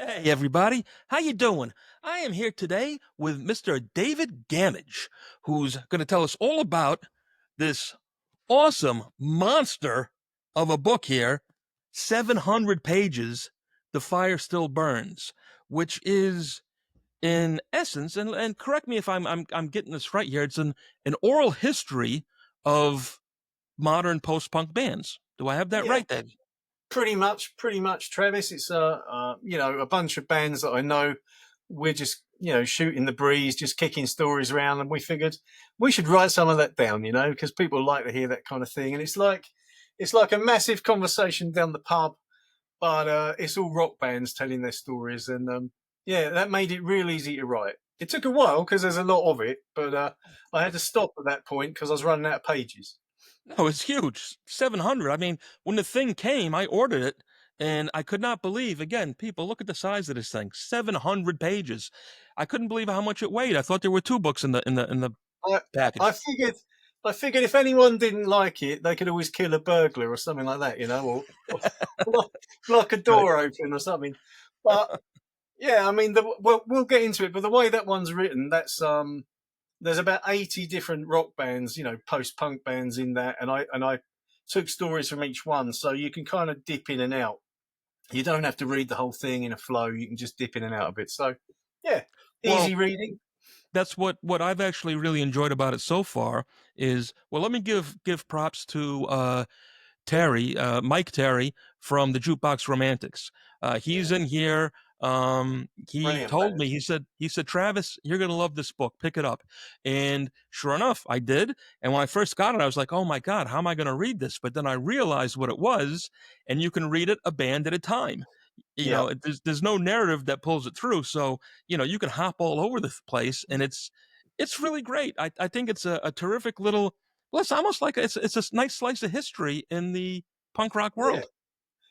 Hey everybody, how you doing? I am here today with Mr. David Gamage, who's going to tell us all about this awesome monster of a book here, 700 pages, The Fire Still Burns, which is in essence, and correct me if I'm getting this right here, it's an oral history of modern post-punk bands. Do I have that Yeah, right, Dave? pretty much, Travis. It's a bunch of bands that I know. We're just shooting the breeze, just kicking stories around, and we figured we should write some of that down, because people like to hear that kind of thing. And it's like a massive conversation down the pub, but it's all rock bands telling their stories, and yeah, that made it real easy to write. It took a while because there's a lot of it, but I had to stop at that point because I was running out of pages. No, it's huge. 700. I mean, when the thing came, I ordered it and I could not believe, again, people, look at the size of this thing. 700 pages. I couldn't believe how much it weighed. I thought there were two books in the I I package. figured I figured if anyone didn't like it, they could always kill a burglar or something like that, or block, block a Right. door open or something. But yeah, I mean, we'll get into it. But the way that one's written, there's about 80 different rock bands, post punk bands in that, and I took stories from each one, so you can kind of dip in and out. You don't have to read the whole thing in a flow. You can just dip in and out a bit. So yeah, Well, easy reading. that's what I've actually really enjoyed about it so far is, well, let me give props to Terry, Mike Terry from the Jukebox Romantics. He's Yeah, in here. He brilliant told band. me, he said, Travis, you're going to love this book. Pick it up. And sure enough, I did. And when I first got it, I was like, oh my God, how am I going to read this? But then I realized what it was, and you can read it a band at a time. Yeah, There's no narrative that pulls it through. So, you can hop all over the place and it's really great. I think it's a terrific little, well, it's almost like it's a nice slice of history in the punk rock yeah. world.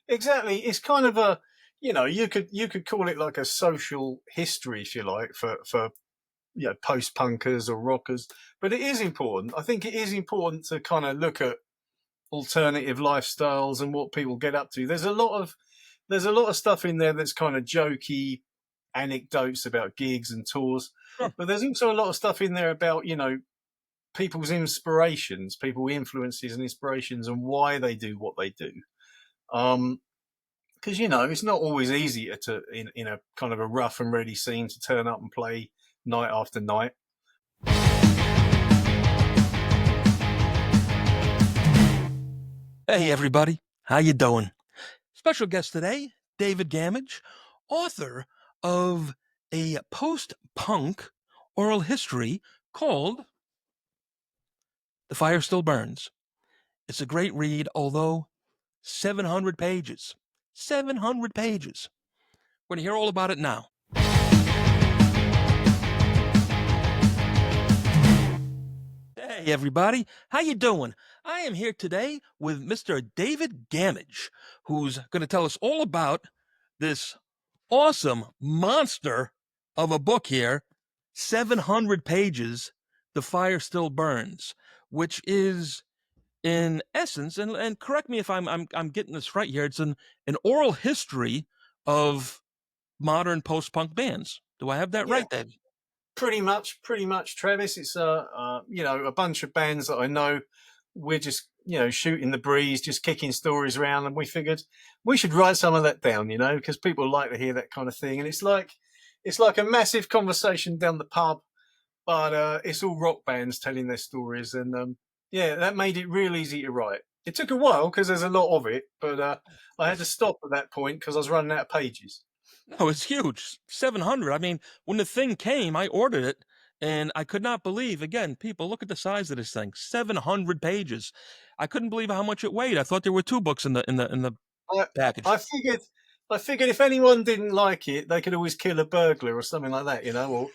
Exactly. It's kind of a, you could call it like a social history, if you like, for post punkers or rockers. But it is important. I think it is important to kind of look at alternative lifestyles and what people get up to. There's a lot of stuff in there that's kind of jokey anecdotes about gigs and tours, Sure. but there's also a lot of stuff in there about people's inspirations, people influences and inspirations, and why they do what they do. Um, because it's not always easy in a kind of a rough and ready scene to turn up and play night after night. Hey everybody, how you doing? Special guest today, David Gamage, author of a post-punk oral history called The Fire Still Burns. It's a great read, although 700 pages. 700 pages. We're going to hear all about it now. Hey everybody, how you doing? I am here today with Mr. David Gamage, who's going to tell us all about this awesome monster of a book here, 700 pages, The Fire Still Burns, which is in essence, and correct me if I'm getting this right here, it's an oral history of modern post-punk bands. Do I have that Yeah, right, Dave? pretty much, Travis. It's a bunch of bands that I know. We're just shooting the breeze, just kicking stories around, and we figured we should write some of that down, because people like to hear that kind of thing. And it's like a massive conversation down the pub, but it's all rock bands telling their stories, and yeah, that made it real easy to write. It took a while because there's a lot of it, but I had to stop at that point because I was running out of pages. No, it's huge. 700. I mean, when the thing came, I ordered it and I could not believe, again, people, look at the size of this thing. 700 pages. I couldn't believe how much it weighed. I thought there were two books in the I package. I figured I figured if anyone didn't like it, they could always kill a burglar or something like that, or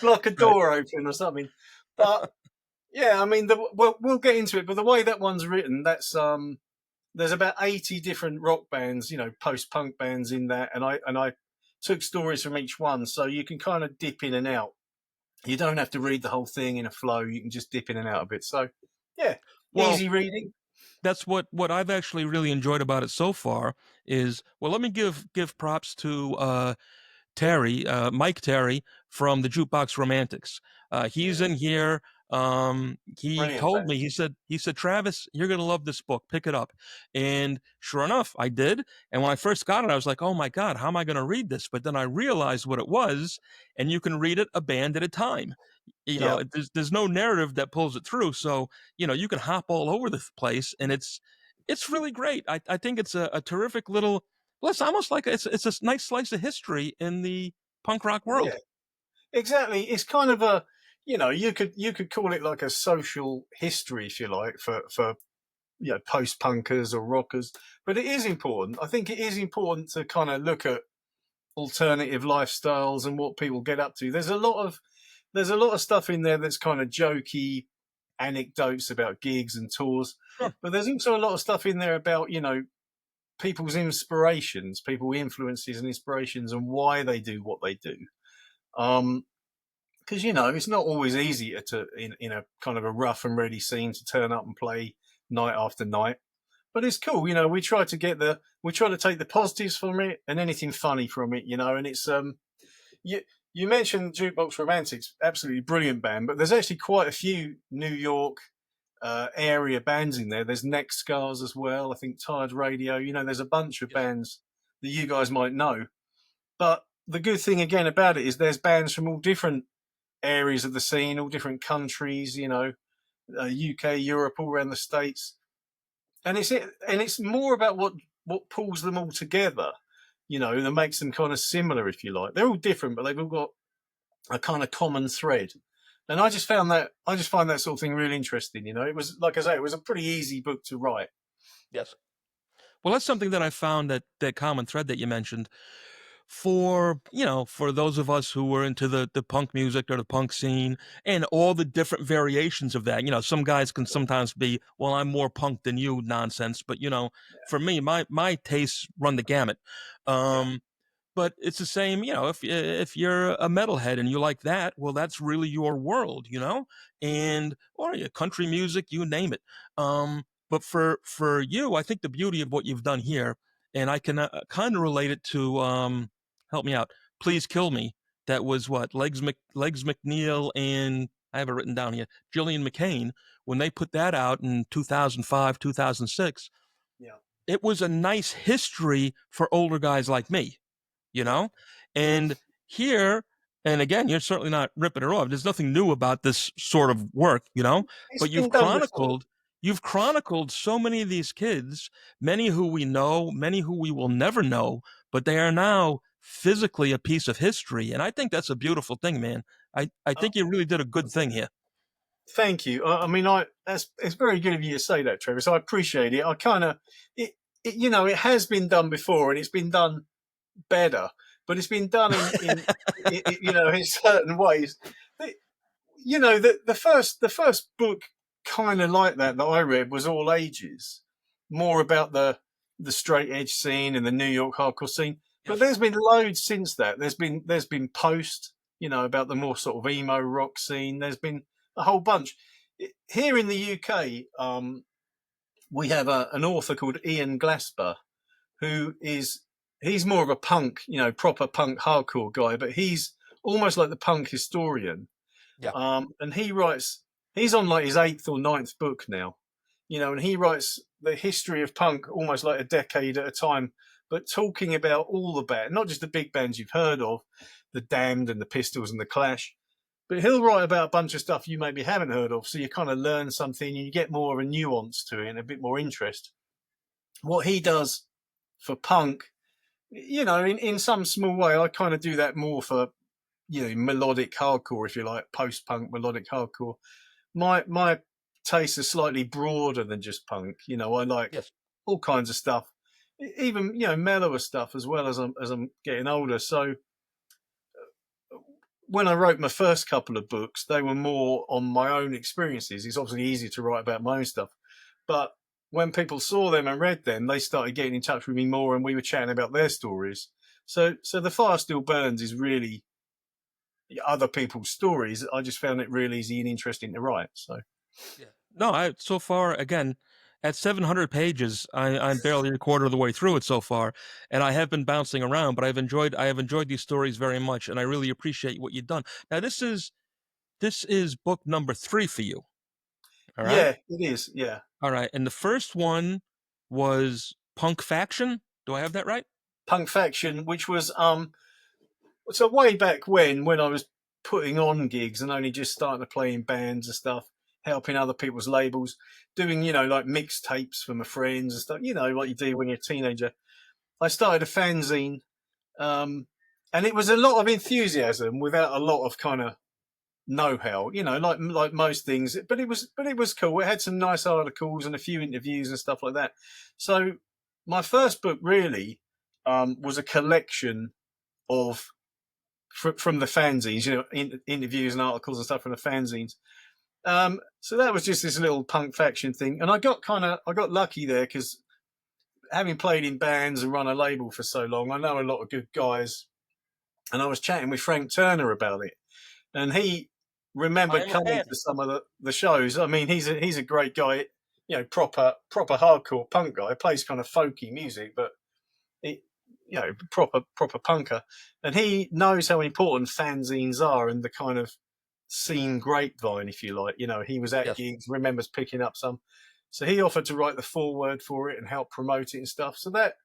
block a Right. door open or something. But yeah, I mean, we'll get into it. But the way that one's written, there's about 80 different rock bands, post punk bands in that, and I took stories from each one, so you can kind of dip in and out. You don't have to read the whole thing in a flow. You can just dip in and out a bit. So yeah, Well, easy reading. that's what I've actually really enjoyed about it so far is, well, let me give props to Terry, Mike Terry from the Jukebox Romantics. He's Yeah, in here. He brilliant told me, band. he said, Travis, you're gonna love this book. Pick it up. And sure enough, I did. And when I first got it, I was like, oh my God, how am I gonna read this? But then I realized what it was, and you can read it a band at a time. Yeah, There's no narrative that pulls it through. So, you can hop all over the place, and it's really great. I think it's a terrific little, well, it's almost like it's a nice slice of history in the punk rock yeah, world. exactly. It's kind of a, you could call it like a social history, if you like, for post punkers or rockers. But it is important. I think it is important to kind of look at alternative lifestyles and what people get up to. There's a lot of stuff in there that's kind of jokey anecdotes about gigs and tours, Sure. but there's also a lot of stuff in there about people's inspirations, people influences and inspirations, and why they do what they do. Um, because it's not always easy in a kind of a rough and ready scene to turn up and play night after night. But it's cool, we try to take the positives from it and anything funny from it, and it's you you mentioned Jukebox Romantics, absolutely brilliant band, but there's actually quite a few New York area bands in there. There's Neck Scars as well. I think Tired Radio. There's a bunch of Yes. bands that you guys might know. But the good thing again about it is there's bands from all different areas of the scene, all different countries. UK, Europe, all around the states, and it's more about what pulls them all together. That makes them kind of similar, if you like. They're all different, but they've all got a kind of common thread. And I just find that sort of thing really interesting. It was, like I say, it was a pretty easy book to write. Yes. Well, that's something that I found, that common thread that you mentioned, for those of us who were into the punk music or the punk scene and all the different variations of that. Some guys can sometimes be, well, I'm more punk than you nonsense, but for me, my tastes run the gamut. Yeah, Um, but it's the same, if you're a metalhead and you like that, well, that's really your world, and or country music, you name it. But for you, I think the beauty of what you've done here, and I can kind of relate it to, help me out, Please Kill Me. That was what Legs McNeil, and I have it written down here, Gillian McCain, when they put that out in 2005, 2006. yeah, It was a nice history for older guys like me, you yeah. know? And here, and again, you're certainly not ripping it off. There's nothing new about this sort of work, It's but been done before. you've chronicled so many of these kids, many who we know, many who we will never know, but they are now physically a piece of history. And I think that's a beautiful thing, man. I Uh, think you really did a good thing here. Thank you. I mean, it's very good of you to say that, Travis. I appreciate it. I kind of it has been done before, and it's been done better, but it's been done in certain ways. The first book kind of like that I read was all ages, more about the straight edge scene and the New York hardcore scene. But Yes. there's been loads since that. There's been post, about the more sort of emo rock scene. There's been a whole bunch. Here in the UK. We have an author called Ian Glasper, who he's more of a punk, proper punk hardcore guy, but he's almost like the punk historian. Yeah. And he's on like his eighth or ninth book now, and he writes the history of punk almost like a decade at a time, but talking about all the bands, not just the big bands you've heard of, the Damned and the Pistols and the Clash, but he'll write about a bunch of stuff you maybe haven't heard of. So you kind of learn something and you get more of a nuance to it and a bit more interest. What he does for punk, in some small way, I kind of do that more for, melodic hardcore, if you like, post punk melodic hardcore. My tastes are slightly broader than just punk. I like Yes. all kinds of stuff, even mellower stuff as well as I'm getting older. So when I wrote my first couple of books, they were more on my own experiences. It's obviously easier to write about my own stuff, but when people saw them and read them, they started getting in touch with me more, and we were chatting about their stories. So the fire still burns is really other people's stories. I just found it really easy and interesting to write. So Yeah. No, I so far, again, at 700 pages, I'm barely a quarter of the way through it so far, and I have been bouncing around, but I have enjoyed these stories very much, and I really appreciate what you've done. Now, this is book number 3 for you. All right, Yeah, it is. Yeah. all right, and the first one was Punk Faction. Do I have that right? Punk Faction, which was so way back when I was putting on gigs and only just starting to play in bands and stuff, helping other people's labels, doing, like mixtapes for my friends and stuff, what you do when you're a teenager. I started a fanzine, and it was a lot of enthusiasm without a lot of kind of know-how, like most things. But it was cool. It had some nice articles and a few interviews and stuff like that. So my first book really was a collection of from the fanzines, interviews and articles and stuff from the fanzines. So that was just this little Punk Faction thing, and I got lucky there because having played in bands and run a label for so long, I know a lot of good guys, and I was chatting with Frank Turner about it, and he I remembered am a coming fan. to some of the shows. I mean, he's a great guy, proper hardcore punk guy. Plays kind of folky music, but it, proper punker, and he knows how important fanzines are and the kind of scene grapevine, if you like. He was at Yes. gigs, remembers picking up some, so he offered to write the foreword for it and help promote it and stuff. So that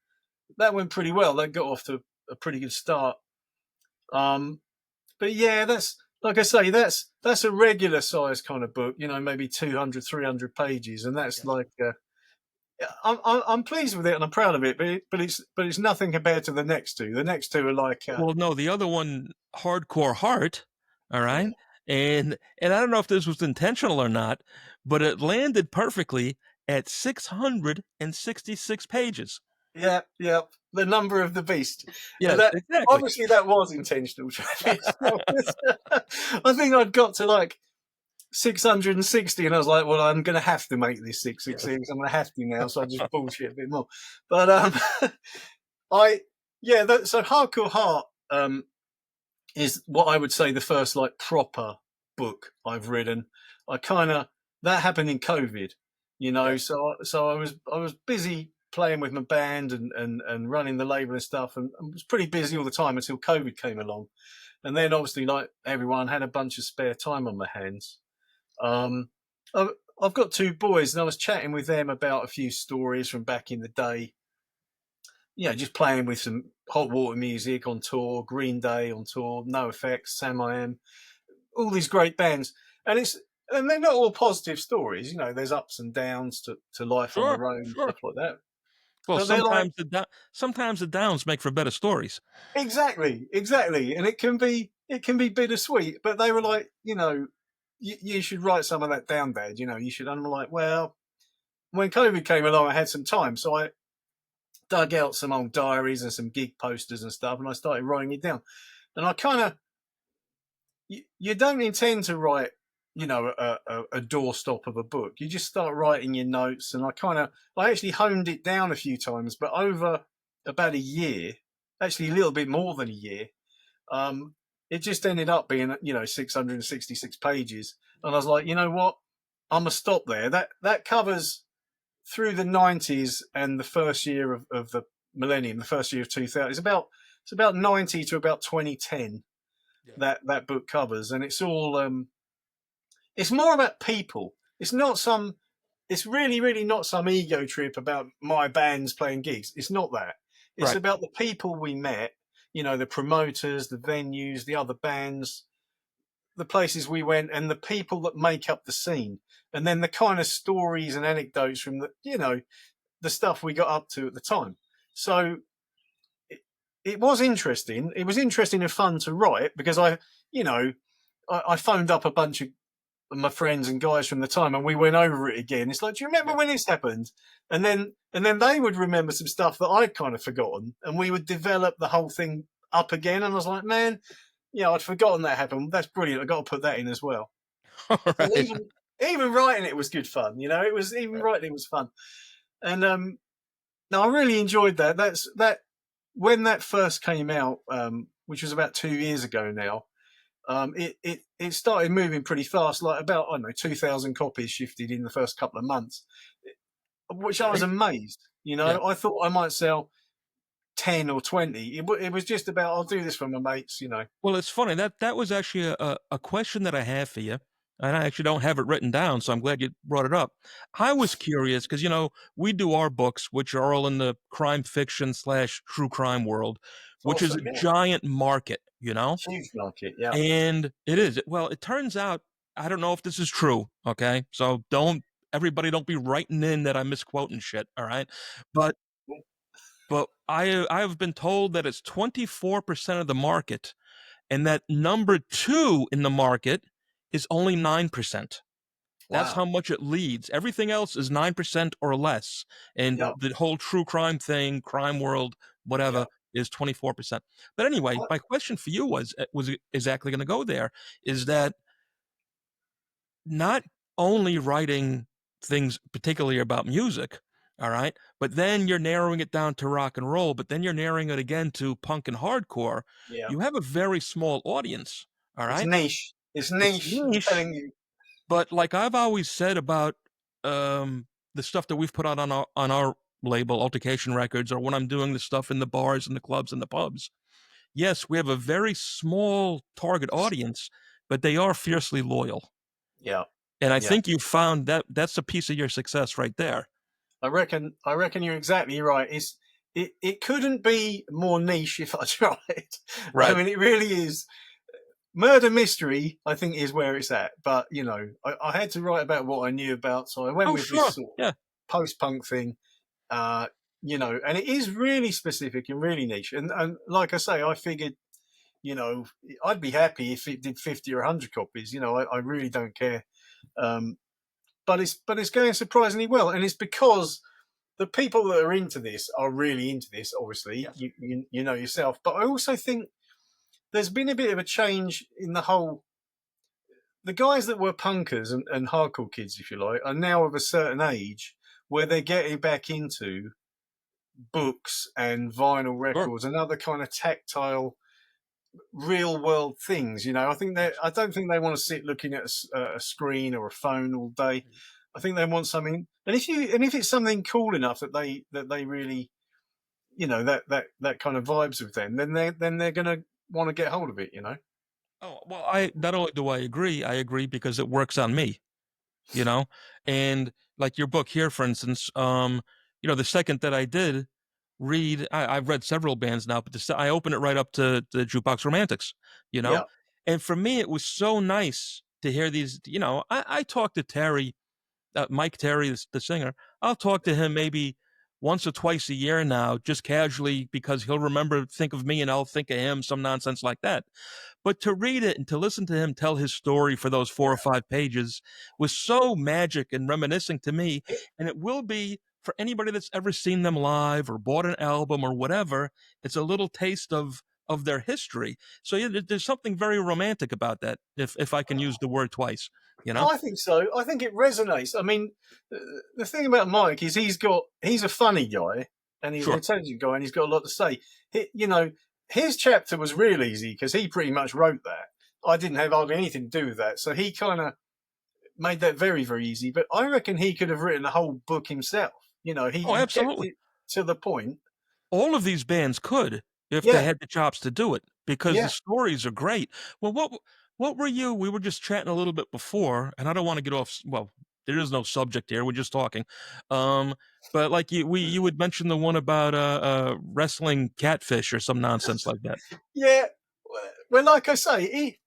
went pretty well. That got off to a pretty good start. But yeah, that's like I say, that's a regular size kind of book. Maybe 200, 300 pages, and that's Yes. like. I'm pleased with it and I'm proud of it, but it's nothing compared to the next two. The next two are like Well, no, the other one, Hardcore Heart, all yeah, right? And I don't know if this was intentional or not, but it landed perfectly at 666 pages. yeah, yeah. The number of the beast. Yes, That exactly. obviously that was intentional, Travis. I think I'd got to like 660, and I was like, well, I'm going to have to make this Yes. 666. I'm going to have to now, so I just bullshit a bit more. But I yeah, so Hardcore Heart is what I would say the first like proper book I've written. I kind of that happened in COVID, Yes. so I was busy playing with my band and running the label and stuff, and I was pretty busy all the time until COVID came along, and then obviously like everyone had a bunch of spare time on my hands. Um, I've got two boys, and I was chatting with them about a few stories from back in the day. Just playing with some hot water music on tour, Green Day on tour, No Effects, Sam I Am, all these great bands, and they're not all positive stories. There's ups and downs to life on the Sure, road and sure. stuff like that. Well, But they're like sometimes the downs make for better stories. exactly, and it can be bittersweet. But they were like, you should write some of that down, Dad. You should. And I'm like, well, when COVID came along, I had some time, so I dug out some old diaries and some gig posters and stuff, and I started writing it down. And I kind of, you don't intend to write, a doorstop of a book. You just start writing your notes, and I actually honed it down a few times, but over about a year, actually a little bit more than a year, um, it just ended up being, 666 pages. And I was like, you know what? I'm gonna stop there. That covers through the 90s and the first year of the millennium, the first year of 2000. It's about 90 to about 2010 Yeah. that book covers, and it's all it's more about people. It's really really not some ego trip about my bands playing gigs. It's not that. It's Right. about the people we met, the promoters, the venues, the other bands, the places we went, and the people that make up the scene, and then the kind of stories and anecdotes from the stuff we got up to at the time. So it was interesting. It was interesting and fun to write because I phoned up a bunch of my friends and guys from the time, and we went over it again. It's like, do you remember Yeah. when this happened? And then they would remember some stuff that I'd kind of forgotten, and we would develop the whole thing up again. And I was like, man, I'd forgotten that happened. That's brilliant. I got to put that in as well. All So right. even writing it was good fun. It was even Right. writing it was fun, and no, I really enjoyed that. That when that first came out, which was about 2 years ago now. It started moving pretty fast. Like about I don't know 2,000 copies shifted in the first couple of months. which I was Right? amazed. Yeah. I thought I might sell 10 or 20. It was just about, I'll do this for my mates. Well, it's funny that was actually a question that I have for you, and I actually don't have it written down, so I'm glad you brought it up. I was curious because we do our books, which are all in the crime fiction slash true crime world, which is a Awesome, yeah. giant market, Huge market, yeah. and it is. Well, it turns out I don't know if this is true. Okay, so don't everybody don't be writing in that I'm misquoting shit. All right, but I have been told that it's 24% of the market and that number two in the market is only 9%. That's how Wow. much it leads. Everything else is 9% or less. And Yeah, the whole true crime thing, crime world, yeah. whatever, is 24%. But anyway, I- my question for you was exactly going to go there is that not only writing things particularly about music, all right, but then you're narrowing it down to rock and roll, but then you're narrowing it again to punk and hardcore. yeah. You have a very small audience, all It's right? niche. It's It's niche, I'm niche, telling you. but like I've always said about the stuff that we've put out on our label, Altercation Records, or when I'm doing the stuff in the bars and the clubs and the pubs. Yes, we have a very small target audience, but they are fiercely loyal. Yeah, And I yeah. think you found that's a piece of your success right there. I reckon you're exactly right. It couldn't be more niche if I tried. I Right. mean, it really is. Murder mystery, I think, is where it's at. But I had to write about what I knew about, so I went Oh, with this sure. sort of Yeah. post-punk thing. Uh, and it is really specific and really niche. And like I say, I figured, you know, I'd be happy if it did 50 or 100 copies. I really don't care. Um, but it's going surprisingly well, and it's because the people that are into this are really into this. Obviously, Yes. you know yourself, but I also think there's been a bit of a change in the whole. The guys that were punkers and hardcore kids, if you like, are now of a certain age where they're getting back into books and vinyl Sure. records and other kind of tactile, real world things. I don't think they want to sit looking at a screen or a phone all day. I think they want something, and if it's something cool enough that they really, that kind of vibes with them, then they're gonna want to get hold of it. Oh, well, I not only do I agree because it works on me, you know? And like your book here, for instance, the second that I did read, I've read several bands now, but I opened it right up to the Jukebox Romantics, you know? Yeah, And for me, it was so nice to hear these, I talked to Terry, Mike Terry, the singer. I'll talk to him maybe once or twice a year now, just casually, because he'll think of me and I'll think of him, some nonsense like that. But to read it and to listen to him tell his story for those yeah. 4 or 5 pages was so magic and reminiscing to me. It, And it will be for anybody that's ever seen them live or bought an album or whatever. It's a little taste of their history. So yeah, there's something very romantic about that, if I can use the word twice, you know? I think so. I think it resonates. I mean, the thing about Mike is he's a funny guy and he's an Sure. intelligent guy and he's got a lot to say. His chapter was real easy because he pretty much wrote that. I didn't have hardly anything to do with that, so he kind of made that very, very easy. But I reckon he could have written a whole book himself. He Oh, he kept absolutely. it to the point. All of these bands could if they Yeah, had the chops to do it because the yeah, stories are great. Well, what were you? We were just chatting a little bit before, and I don't want to get off. Well, there is no subject here. We're just talking. Um, but like you would mention the one about wrestling catfish or some nonsense like that. yeah. Well, like I say,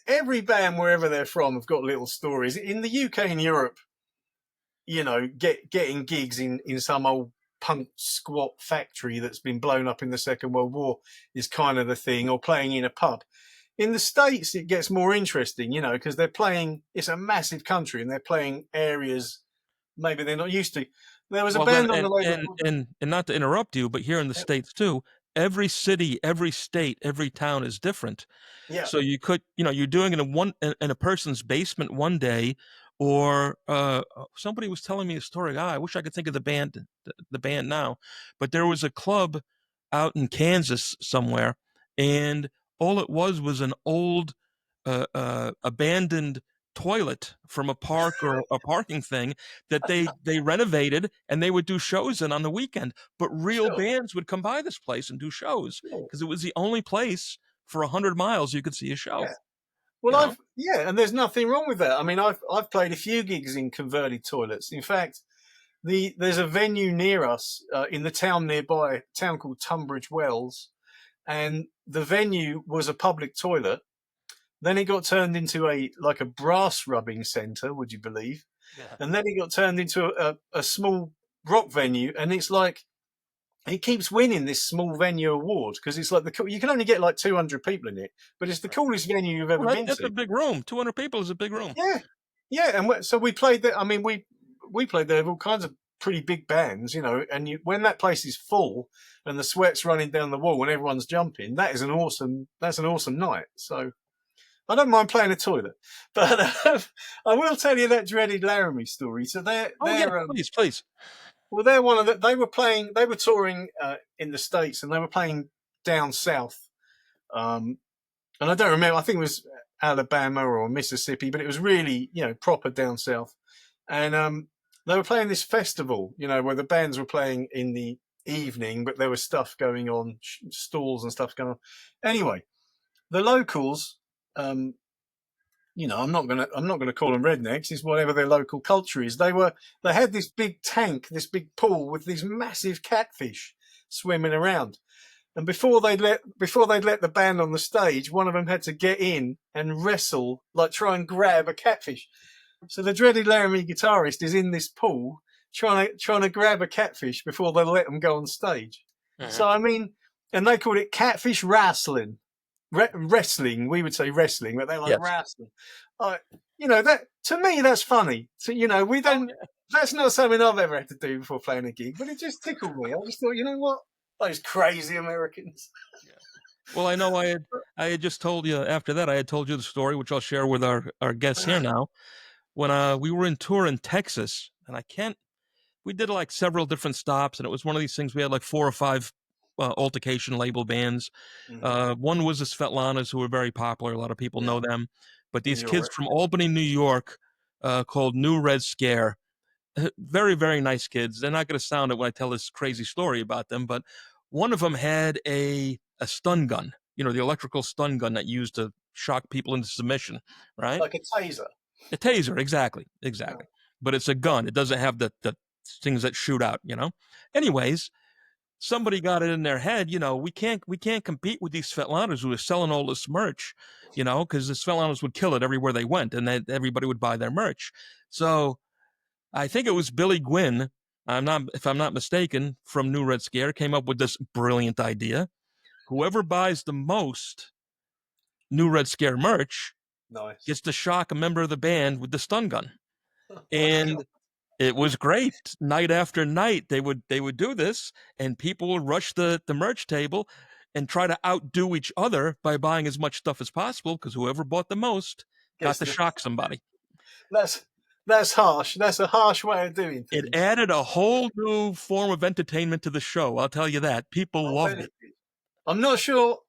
every band wherever they're from have got little stories. In the UK and Europe, getting gigs in some old punk squat factory that's been blown up in the Second World War is kind of the thing, or playing in a pub. In the States, it gets more interesting, because they're playing. It's a massive country, and they're playing areas maybe they're not used to. There was a Well, then, band on and the label and called and not to interrupt you, but here in the yeah, states too, every city, every state, every town is different. yeah, So you could, you're doing it in a person's basement one day, or somebody was telling me a story. I wish I could think of the band now, but there was a club out in Kansas somewhere, and all it was an old, abandoned toilet from a park or a parking thing that they renovated, and they would do shows in on the weekend. But real Sure. bands would come by this place and do shows Sure. because it was the only place for 100 miles you could see a show. Yeah. Well, You know? and there's nothing wrong with that. I mean, I've played a few gigs in converted toilets. In fact, there's a venue near us in the town nearby, a town called Tunbridge Wells, and the venue was a public toilet. Then it got turned into a brass rubbing centre, would you believe? Yeah. And then it got turned into a small rock venue, and it's like it keeps winning this small venue award because it's like you can only get like 200 people in it, but it's the coolest venue you've ever Well, been that's to. a big room. 200 people is a big room. Yeah, yeah, and so we played there. I mean, we played there with all kinds of pretty big bands, and when that place is full and the sweat's running down the wall and everyone's jumping, that's an awesome night. So I don't mind playing a toilet, but I will tell you that dreaded Laramie story. So Please. well, they were touring in the States, and they were playing down south. And I don't remember, I think it was Alabama or Mississippi, but it was really, proper down south. And they were playing this festival, where the bands were playing in the evening, but there was stuff going on, stalls and stuff going on. Anyway, the locals, I'm not gonna call them rednecks. It's whatever their local culture is. They had this big tank, this big pool with these massive catfish swimming around. And before they'd let the band on the stage, one of them had to get in and wrestle, like try and grab a catfish. So the dreaded Laramie guitarist is in this pool trying to grab a catfish before they let them go on stage. Uh-huh. So I mean, and they called it catfish wrestling. Wrestling, we would say wrestling, but they're like wrestling. That to me that's funny. So we don't. That's not something I've ever had to do before playing a gig, but it just tickled me. I just thought, you know what, those crazy Americans. Yeah. Well, I know I had just told you after that. I had told you the story, which I'll share with our guests here now. When we were in tour in Texas, and we did like several different stops, and it was one of these things. We had like 4 or 5 altercation label bands. One was the Svetlanas, who were very popular. A lot of people know them. But these kids from Albany, New York, called New Red Scare, very, very nice kids. They're not going to sound it when I tell this crazy story about them, but one of them had a stun gun, the electrical stun gun that used to shock people into submission, right? Like a taser. A taser, exactly. Yeah. But it's a gun. It doesn't have the things that shoot out, Anyways, somebody got it in their head, we can't compete with these Svetlanas who are selling all this merch, because the Svetlanas would kill it everywhere they went, and everybody would buy their merch. So I think it was Billy Gwynn, if I'm not mistaken, from New Red Scare, came up with this brilliant idea. Whoever buys the most New Red Scare merch gets to shock a member of the band with the stun gun. And it was great. Night after night, they would do this, and people would rush the merch table and try to outdo each other by buying as much stuff as possible, because whoever bought the most got to shock somebody. That's harsh. That's a harsh way of doing things. It added a whole new form of entertainment to the show. I'll tell you that. People loved it. I'm not sure.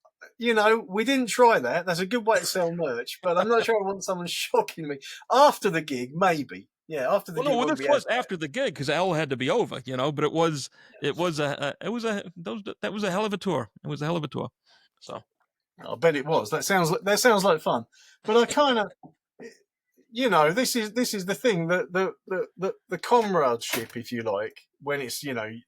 We didn't try that. That's a good way to sell merch, but I'm not sure I want someone shocking me after the gig. Maybe, yeah, after the gig. No, this was after the gig because L had to be over, But it was a hell of a tour. It was a hell of a tour. So I bet it was. That sounds like fun. But I kind of, this is the thing, the comradeship, if you like, when it's the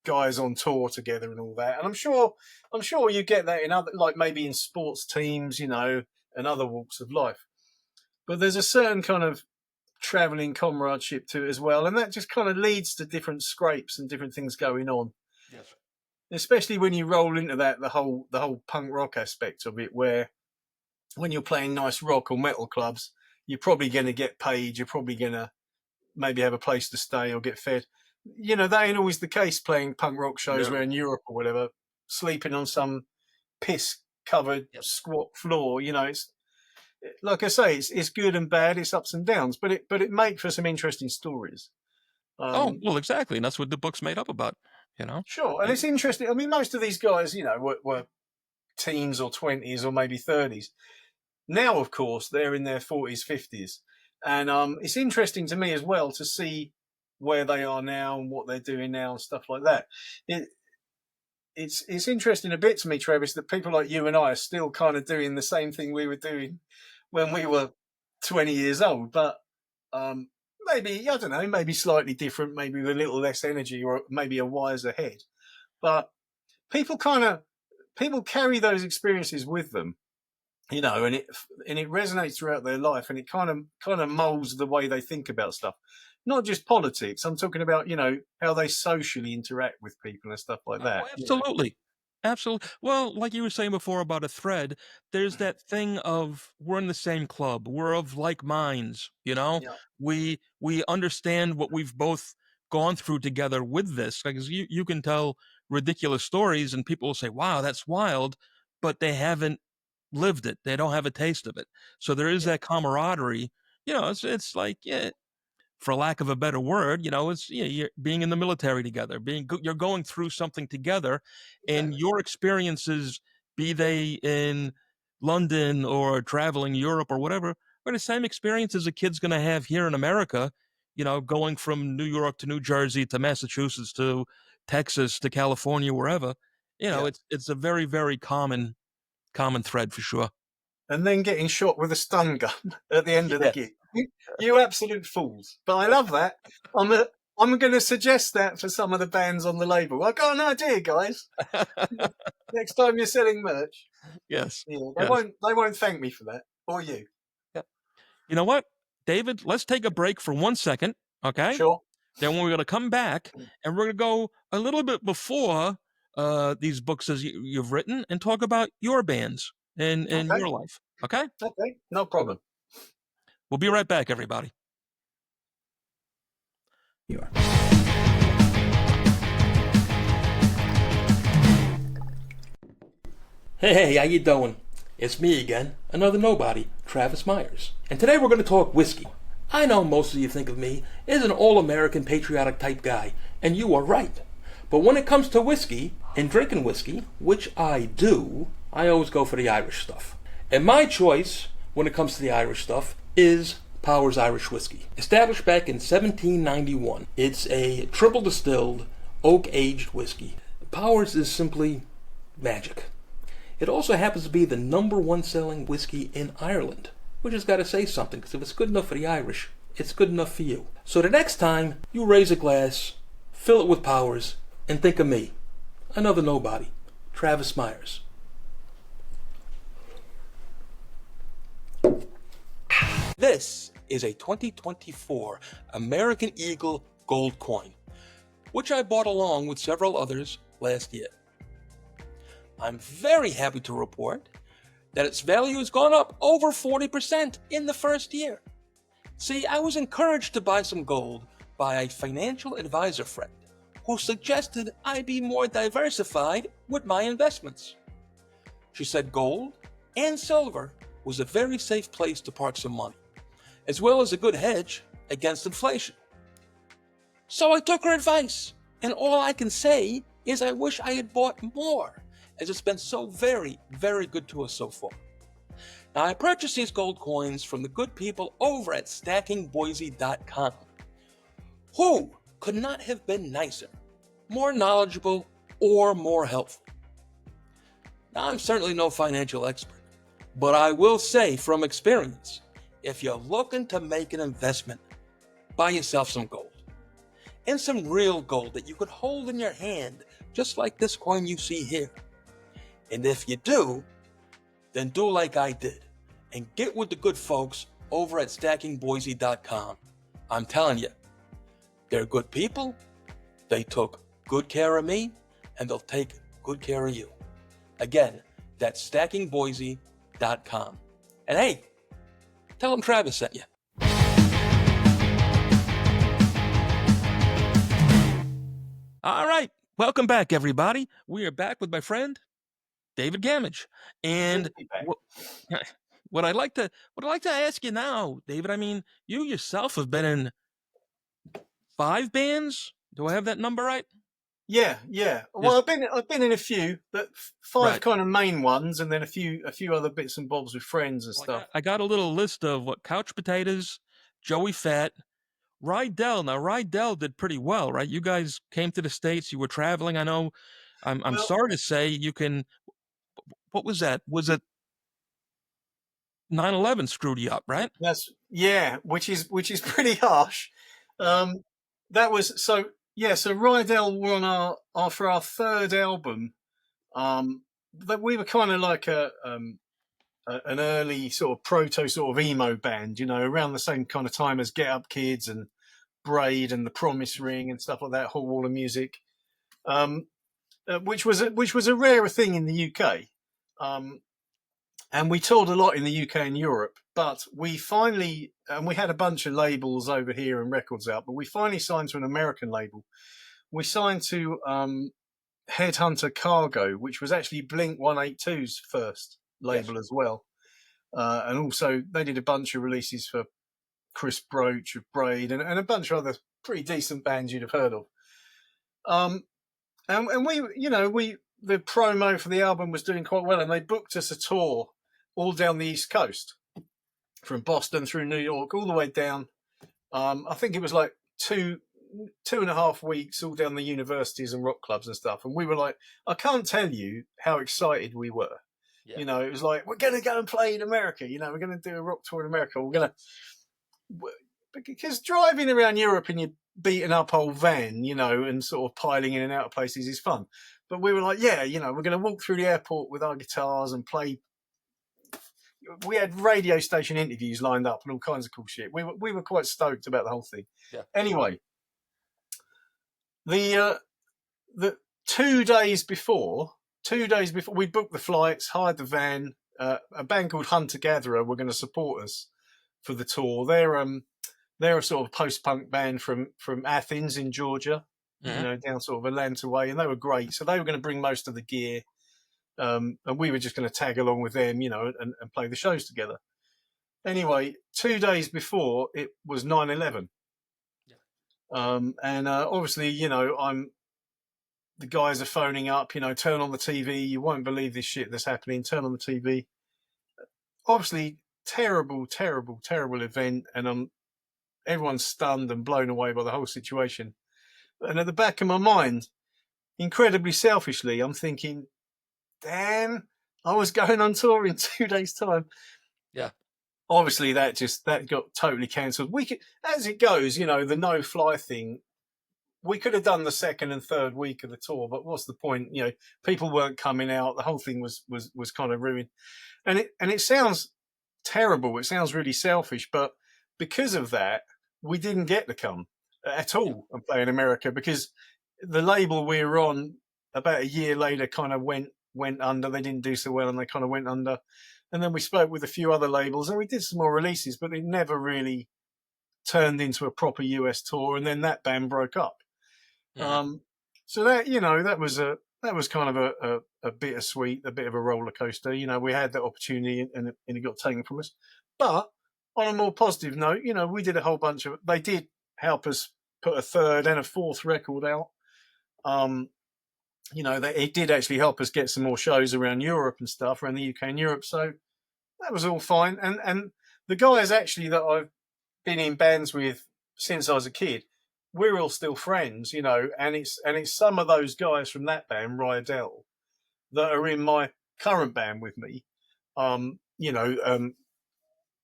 guys on tour together and all that. And I'm sure you get that in other, like maybe in sports teams, and other walks of life. But there's a certain kind of traveling comradeship to it as well, and that just kind of leads to different scrapes and different things going on. Yes. Especially when you roll into that the whole punk rock aspect of it, where when you're playing nice rock or metal clubs, you're probably going to get paid. You're probably going to maybe have a place to stay or get fed. That ain't always the case playing punk rock shows around Europe or whatever, sleeping on some piss-covered squat floor. It's like I say, it's good and bad, it's ups and downs, but it makes for some interesting stories. Well, exactly, and that's what the book's made up about. Sure, and it's interesting. I mean, most of these guys, were teens or 20s or maybe 30s. Now, of course, they're in their 40s, 50s. And it's interesting to me as well to see where they are now and what they're doing now and stuff like that. It, it's interesting a bit to me, Travis, that people like you and I are still kind of doing the same thing we were doing when we were 20 years old, but maybe, I don't know, maybe slightly different, maybe with a little less energy or maybe a wiser head. But people people carry those experiences with them, you know, and it resonates throughout their life, and it kind of molds the way they think about stuff. Not just politics. I'm talking about, you know, how they socially interact with people and stuff like Oh, that. You know. absolutely. Absolutely. Well, like you were saying before about a thread, there's that thing of we're in the same club. We're of like minds, you know? Yeah. We understand what we've both gone through together with this. Like you can tell ridiculous stories and people will say, "Wow, that's wild," but they haven't lived it. They don't have a taste of it. So there is Yeah. that camaraderie. You know, it's like, yeah, for lack of a better word, you know, it's, you know, you're being in the military together, you're going through something together, and Exactly. your experiences, be they in London or traveling Europe or whatever, are the same experiences a kid's going to have here in America. You know, going from New York to New Jersey to Massachusetts to Texas to California, wherever. You know, Yeah. it's a very very common thread for sure. And then getting shot with a stun gun at the end of the Yeah. gig. You absolute fools. But I love that. I'm a, I'm going to suggest that for some of the bands on the label. I got an idea, guys. Next time you're selling merch, Yes. yeah, Yes. they won't thank me for that, or you. Yeah. You know what, David? Let's take a break for 1 second, okay? Sure. Then we're going to come back and we're going to go a little bit before these books as you've written and talk about your bands and Okay. your life. Okay? Okay. No problem. We'll be right back, everybody. You are. Hey, how you doing? It's me again, another nobody, Travis Myers. And today we're going to talk whiskey. I know most of you think of me as an all-American patriotic type guy, and you are right. But when it comes to whiskey and drinking whiskey, which I do, I always go for the Irish stuff. And my choice when it comes to the Irish stuff is Powers Irish Whiskey. Established back in 1791. It's a triple distilled, oak aged whiskey. Powers is simply magic. It also happens to be the #1 selling whiskey in Ireland, which has got to say something, because if it's good enough for the Irish, it's good enough for you. So the next time you raise a glass, fill it with Powers, and think of me, another nobody, Travis Myers. This is a 2024 American Eagle gold coin, which I bought along with several others last year. I'm very happy to report that its value has gone up over 40% in the first year. See, I was encouraged to buy some gold by a financial advisor friend who suggested I be more diversified with my investments. She said gold and silver was a very safe place to park some money, as well as a good hedge against inflation. So I took her advice, and all I can say is I wish I had bought more, as it's been so very, very good to us so far. Now, I purchased these gold coins from the good people over at stackingboise.com, who could not have been nicer, more knowledgeable, or more helpful. Now, I'm certainly no financial expert, but I will say from experience, if you're looking to make an investment, buy yourself some gold. And some real gold that you could hold in your hand, just like this coin you see here. And if you do, then do like I did and get with the good folks over at stackingboise.com. I'm telling you, they're good people, they took good care of me, and they'll take good care of you. Again, that's stackingboise.com. And hey, tell them Travis sent you. All right, welcome back, everybody. We are back with my friend David Gamage, Good and to be back. what, what I'd like to ask you now, David. I mean, you yourself have been in 5 bands. Do I have that number right? Yeah, yeah. Yes. Well, I've been in a few, but five Right. kind of main ones, and then a few other bits and bobs with friends and Well, stuff. I got a little list of what couch potatoes, Joey Fett, Rydell. Now Rydell did pretty well, right? You guys came to the States. You were traveling. I know. I'm Well, sorry to say you can. What was that? Was it 9/11 screwed you up, right? that's yeah, which is pretty harsh. Yeah. Um, that was so yeah. So Rydell were on our for our third album. That we were kind of like an early sort of proto sort of emo band, you know, around the same kind of time as Get Up Kids and Braid and the Promise Ring and stuff like that. Whole wall of music, um, which was a rarer thing in the UK. Um, and we toured a lot in the UK and Europe. But we finally, and we had a bunch of labels over here and records out, but we finally signed to an American label. We signed to Headhunter Cargo, which was actually Blink 182's first Yes. label as well. And also, they did a bunch of releases for Chris Broach of Braid and a bunch of other pretty decent bands you'd have heard of. Um, and we, the promo for the album was doing quite well, and they booked us a tour all down the East Coast from Boston through New York, all the way down. I think it was like 2.5 weeks all down the universities and rock clubs and stuff. And we were like, I can't tell you how excited we were. Yeah. You know, it was like, we're going to go and play in America. You know, we're going to do a rock tour in America. We're going to, because driving around Europe in your beaten up old van, you know, and sort of piling in and out of places is fun. But we were like, yeah, you know, we're going to walk through the airport with our guitars and play. We had radio station interviews lined up and all kinds of cool shit. We were quite stoked about the whole thing. Yeah. Anyway, the 2 days before we booked the flights, hired the van. A band called Hunter Gatherer were going to support us for the tour. They're a sort of post-punk band from Athens in Georgia, you know, down sort of Atlanta way, and they were great. So they were going to bring most of the gear, and we were just going to tag along with them, you know, and play the shows together. Anyway, 2 days before, it was 9/11. Yeah. And obviously, you know, the guys are phoning up, you know, turn on the TV. You won't believe this shit that's happening. Turn on the TV. Obviously, terrible, terrible, terrible event, and everyone's stunned and blown away by the whole situation. And at the back of my mind, incredibly selfishly, I'm thinking, damn, I was going on tour in 2 days' time. Yeah. Obviously, that got totally cancelled. We could, as it goes, you know, the no fly thing. We could have done the second and third week of the tour, but what's the point? You know, people weren't coming out. The whole thing was kind of ruined. And it sounds terrible. It sounds really selfish, but because of that, we didn't get to come at all and play in America because the label we were on about a year later kind of went under. They didn't do so well and they kind of went under. And then we spoke with a few other labels and we did some more releases, but it never really turned into a proper US tour. And then that band broke up. So that, you know, that was kind of a bittersweet, a bit of a roller coaster. You know, we had that opportunity and it got taken from us. But on a more positive note, you know, we did a whole bunch of. They did help us put a third and a fourth record out. You know, it did actually help us get some more shows around Europe and stuff, around the UK and Europe. So that was all fine. And the guys actually that I've been in bands with since I was a kid, we're all still friends, you know, and it's some of those guys from that band, Rydell, that are in my current band with me. You know,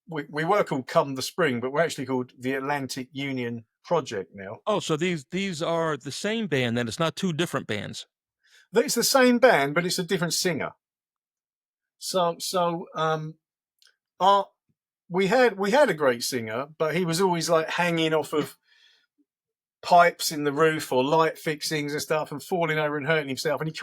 we were called Come the Spring, but we're actually called the Atlantic Union Project now. Oh, so these are the same band, then it's not two different bands. It's the same band, but it's a different singer. So we had a great singer, but he was always like hanging off of pipes in the roof or light fixings and stuff and falling over and hurting himself. And he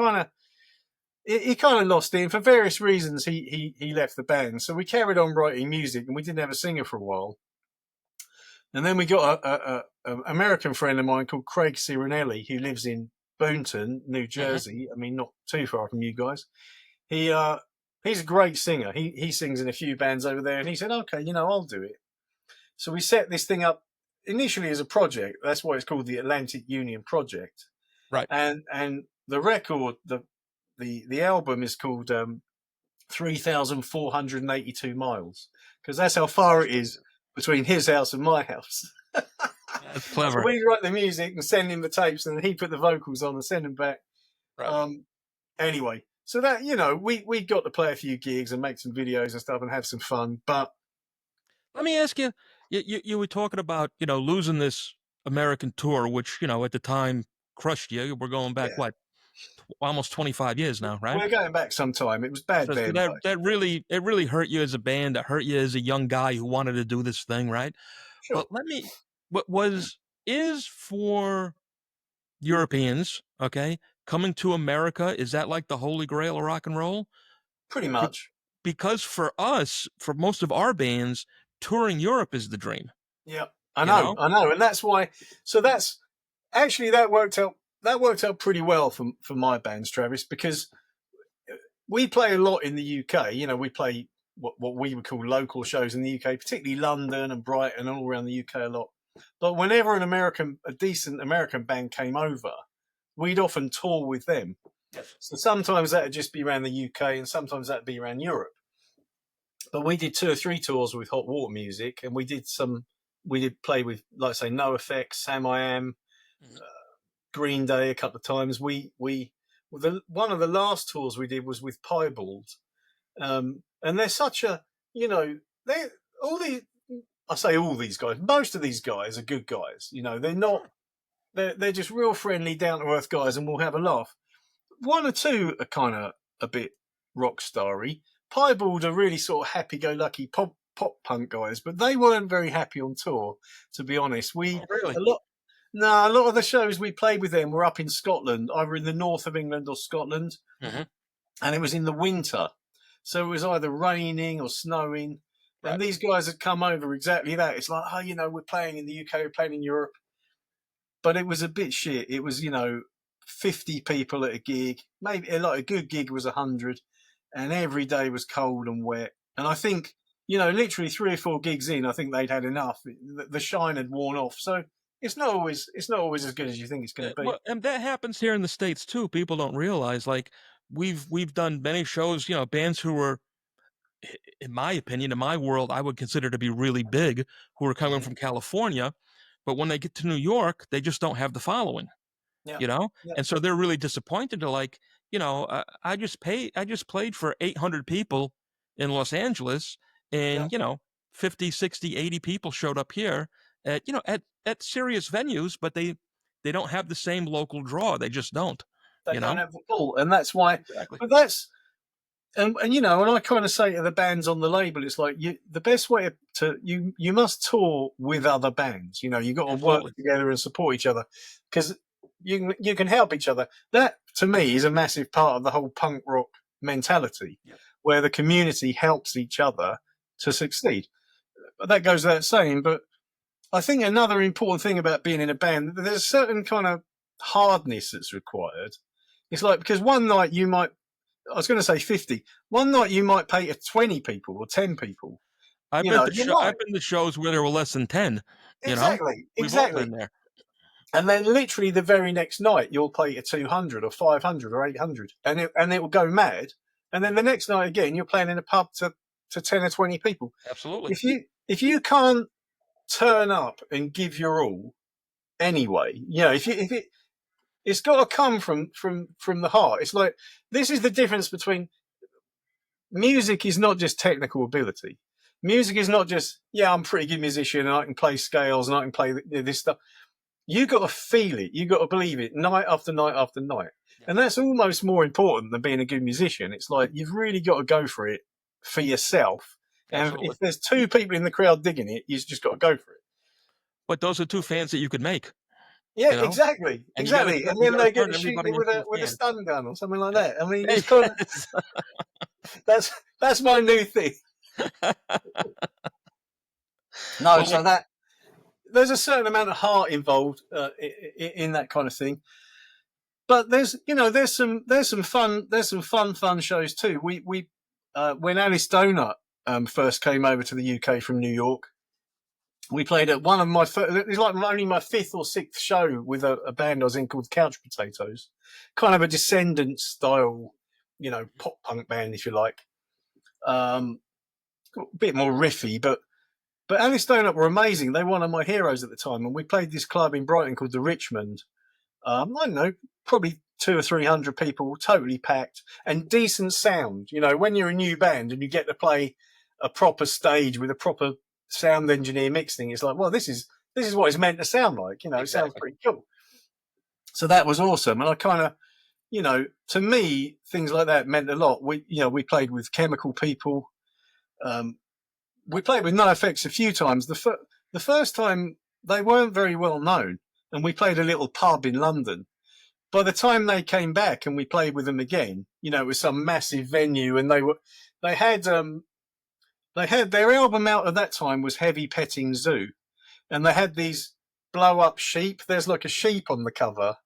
kind of lost it. And for various reasons, he left the band. So we carried on writing music and we didn't have a singer for a while. And then we got a American friend of mine called Craig Cirinelli, who lives in Boonton, New Jersey. I mean, not too far from you guys. He's a great singer. He sings in a few bands over there. And he said, okay, you know, I'll do it. So we set this thing up initially as a project. That's why it's called the Atlantic Union Project. Right. And the record, the album is called 3,482 Miles, because that's how far it is between his house and my house. That's So clever. we'd write the music and send him the tapes, and he'd put the vocals on and send them back. Right. Anyway, so that, we got to play a few gigs and make some videos and stuff and have some fun. But Let me ask you, you were talking about, losing this American tour, which, at the time crushed you. We're going back, yeah, what, almost 25 years now, right? we're going back some time. It was bad So then, but that really hurt you as a band. That hurt you as a young guy who wanted to do this thing, right? sure, But what is for Europeans, okay, coming to America, is that like the holy grail of rock and roll? pretty Be- much. because for us, for most of our bands, touring Europe is the dream, Yeah, you know? I know, and that's why. So that's actually that worked out. That worked out pretty well for my bands, Travis, because we play a lot in the UK. We play what we would call local shows in the UK, particularly London and Brighton and all around the UK a lot. But whenever a decent American band came over, we'd often tour with them. Yes. So sometimes that'd just be around the UK, and sometimes that'd be around Europe. But we did 2 or 3 tours with Hot Water Music, and we did play with, like I say, No Effects, Sam I Am, Mhm. Green Day a couple of times. One of the last tours we did was with Piebald, and they're such a, they all these. I say all these guys. Most of these guys are good guys. They're not. Sure. They're just real friendly, down to earth guys, and we'll have a laugh. One or two are kind of a bit rock starry. Piebald are really sort of happy go lucky pop punk guys, but they weren't very happy on tour, to be honest. Oh, really? A lot No, a lot of the shows we played with them were up in Scotland, either in the north of England or Scotland, Hmm. and it was in the winter. So it was either raining or snowing. Right. And these guys had come over exactly that. It's like, we're playing in the UK, we're playing in Europe. But it was a bit shit. It was, 50 people at a gig. Maybe like a good gig was 100. And every day was cold and wet. And I think, literally 3 or 4 gigs in, I think they'd had enough. The shine had worn off. So it's not always as good as you think it's going to be. Well, and that happens here in the States too. People don't realize, like, we've done many shows, bands who were, in my opinion, in my world, I would consider to be really big, who are coming Mhm. from California, but when they get to New York, they just don't have the following, Yeah. you know? Yeah. And so they're really disappointed. They're like, I just played for 800 people in Los Angeles, Yeah. and, 50, 60, 80 people showed up here at, at serious venues, but they don't have the same local draw. They just don't, They you don't know? have the pull. And that's why, Exactly. but that's, and I kind of say to the bands on the label, it's like the best way you must tour with other bands. You got to work Absolutely. together and support each other, because you can help each other. That to me is a massive part of the whole punk rock mentality, Yep. where the community helps each other to succeed. That goes without saying, but I think another important thing about being in a band, there's a certain kind of hardness that's required. It's like, because one night I was going to say 50. One night you might play to 20 people or 10 people. You might. I've been to shows where there were less than 10, you know? Exactly. We've all Exactly. been there. And then literally the very next night you'll play to 200 or 500 or 800, and it will go mad. And then the next night again, you're playing in a pub to 10 or 20 people. Absolutely. If you can't turn up and give your all anyway, it's got to come from the heart. It's like, this is the difference between music is not just technical ability. Music is not just, I'm a pretty good musician and I can play scales and I can play this stuff. You got to feel it. You got to believe it night after night after night. Yes. And that's almost more important than being a good musician. It's like, you've really got to go for it for yourself. And Absolutely. if there's 2 people in the crowd digging it, you've just got to go for it. But those are 2 fans that you could make, Yeah, you know? exactly, And you gotta exactly. And you then gotta they get turn to shoot everybody you into a with a fan. stun gun or something like Yeah. that. I mean, it's kind of, Yes. that's my new thing. No, Well, so that there's a certain amount of heart involved in that kind of thing. But there's some fun shows too. We when Alice Donut first came over to the UK from New York, we played at one of my first, it was like only my 5th or 6th show with a band I was in called Couch Potatoes, kind of a Descendants style, pop punk band, if you like. A bit more riffy, but But Alice Donut were amazing. They were one of my heroes at the time, and we played this club in Brighton called the Richmond. I don't know, probably 200 or 300 people, totally packed, and decent sound. You know, when you're a new band and you get to play a proper stage with a proper sound engineer mixing, it's like, well, this is what it's meant to sound like. You know, it sounds Exactly. pretty cool. So that was awesome, and I kind of, you know, to me, things like that meant a lot. We played with Chemical People. Um, we played with No Effects a few times. The first time they weren't very well known, and we played a little pub in London. By the time they came back and we played with them again, you know, it was some massive venue, and they had their album out at that time was Heavy Petting Zoo, and they had these blow up sheep. There's like a sheep on the cover,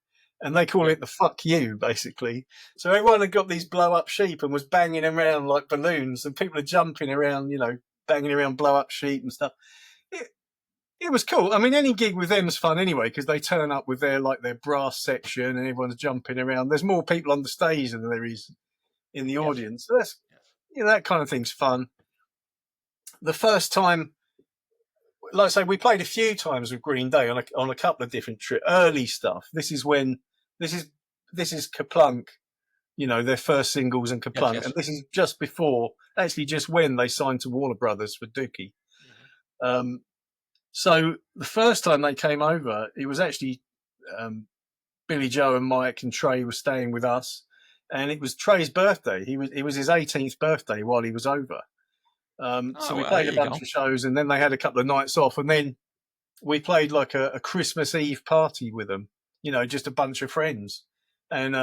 and they call Yeah. it the fuck you, basically. So everyone had got these blow up sheep and was banging around like balloons, and people are jumping around, you know, banging around blow up sheep and stuff. It, it was cool. I mean, any gig with them is fun anyway, because they turn up with their brass section and everyone's jumping around. There's more people on the stage than there is in the Yes. audience. So that's, Yes. you know, that kind of thing's fun. The first time, like I say, we played a few times with Green Day on a couple of different early stuff. This is this is Kaplunk, you know, their first singles and Yes. Kaplunk, Yes. and this is just before, actually, just when they signed to Warner Brothers for Dookie. Mhm. Um, so the first time they came over, it was actually um, Billy Joe and Mike and Trey were staying with us, and it was Trey's birthday. It was his 18th birthday while he was over. So Oh, we well, there played a you bunch go. of shows, and then they had a couple of nights off, and then we played like a Christmas Eve party with them. You know, just a bunch of friends, and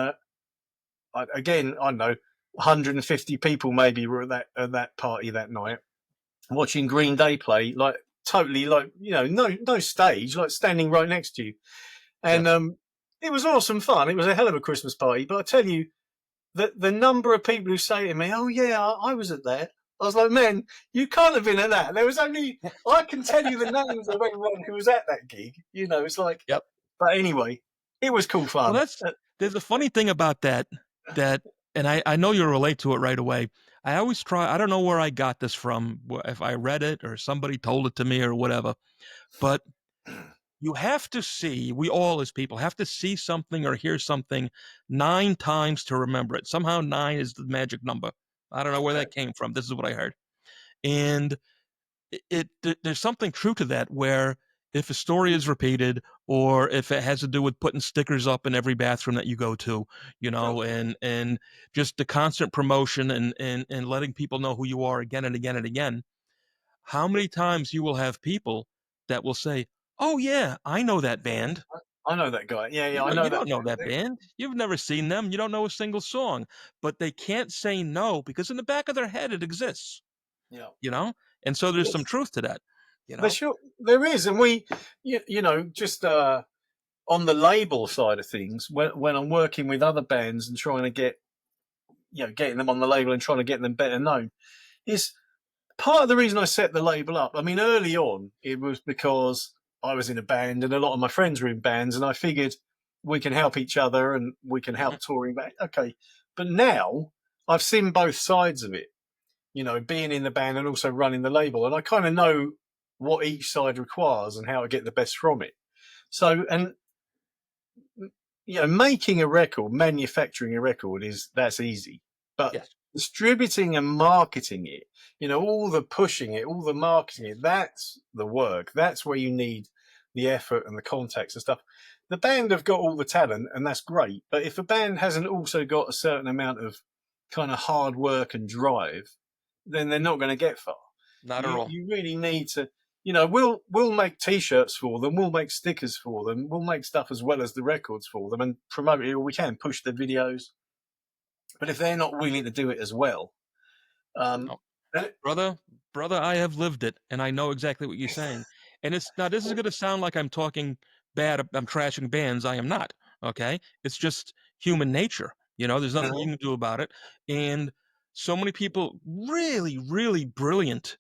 again, I don't know, 150 people maybe were at that party that night, watching Green Day play, like totally, like, you know, no stage, like standing right next to you, and Yes. it was awesome fun. It was a hell of a Christmas party, but I tell you, the number of people who say to me, "Oh yeah, I was at that." I was like, "Man, you can't have been at that." There was only I can tell you the names of everyone who was at that gig. You know, it's like, Yep. but anyway, it was cool Well, fun. there's a funny thing about that, and I know you'll relate to it right away. I always try. I don't know where I got this from, if I read it or somebody told it to me or whatever. But you have to see. We all as people have to see something or hear something 9 times to remember it. Somehow nine is the magic number. I don't know where Okay. that came from. This is what I heard, and there's something true to that where if a story is repeated or if it has to do with putting stickers up in every bathroom that you go to, you Yep. know, and just the constant promotion and letting people know who you are again and again and again, how many times you will have people that will say, oh yeah, I know that band. I know that guy. Yeah, yeah, I know You that don't know that band. band. You've never seen them. You don't know a single song, but they can't say no because in the back of their head it exists, Yeah. you know? And so there's some Yes. truth to that, you There know? sure there is, and you know, just on the label side of things, when I'm working with other bands and trying to get, you know, getting them on the label and trying to get them better known, is part of the reason I set the label up. I mean, early on, it was because I was in a band and a lot of my friends were in bands, and I figured we can help each other and we can Mhm. help touring back. Okay. But now I've seen both sides of it, you know, being in the band and also running the label. And I kind of know what each side requires and how to get the best from it. So, and, you know, making a record, manufacturing a record that's easy. But Yes. distributing and marketing it, you know, all the pushing it, all the marketing it, that's the work. That's where you need the effort and the contacts and stuff. The band have got all the talent and that's great. But if a band hasn't also got a certain amount of kind of hard work and drive, then they're not going to get far. Not at all. You really need to, you know, we'll make t-shirts for them, we'll make stickers for them, we'll make stuff as well as the records for them and promote it all we can, push the videos. But if they're not willing to do it as well, um, No. then Brother, brother, I have lived it, and I know exactly what you're saying. And it's now this is going to sound like I'm talking bad. I'm trashing bands. I am not. Okay, it's just human nature. You know, there's nothing you uh-huh, can do about it. And so many people, really, really brilliant,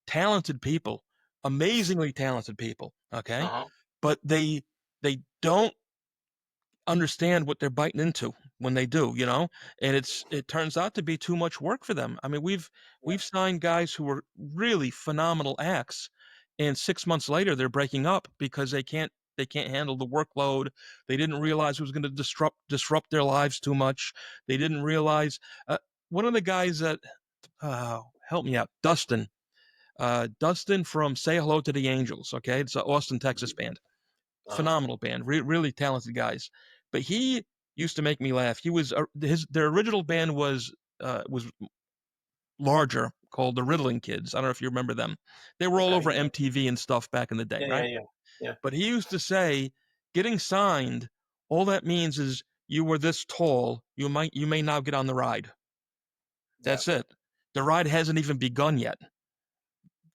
talented people, amazingly talented people. Okay, uh-huh, but they don't understand what they're biting into when they do, you know, and it turns out to be too much work for them. I mean, we've signed guys who were really phenomenal acts, and 6 months later they're breaking up because they can't handle the workload. They didn't realize it was going to disrupt their lives too much. They didn't realize. One of the guys that help me out, Dustin from Say Hello to the Angels. Okay, it's an Austin, Texas band, Uh-huh. phenomenal band, really talented guys. But he used to make me laugh. He was their original band was larger, called the Riddling Kids. I don't know if you remember them. They were all Okay. over MTV and stuff back in the day, Yeah, yeah, right? yeah, yeah, But he used to say, getting signed, all that means is you were this tall, you may now get on the ride. yeah, That's it. The ride hasn't even begun yet.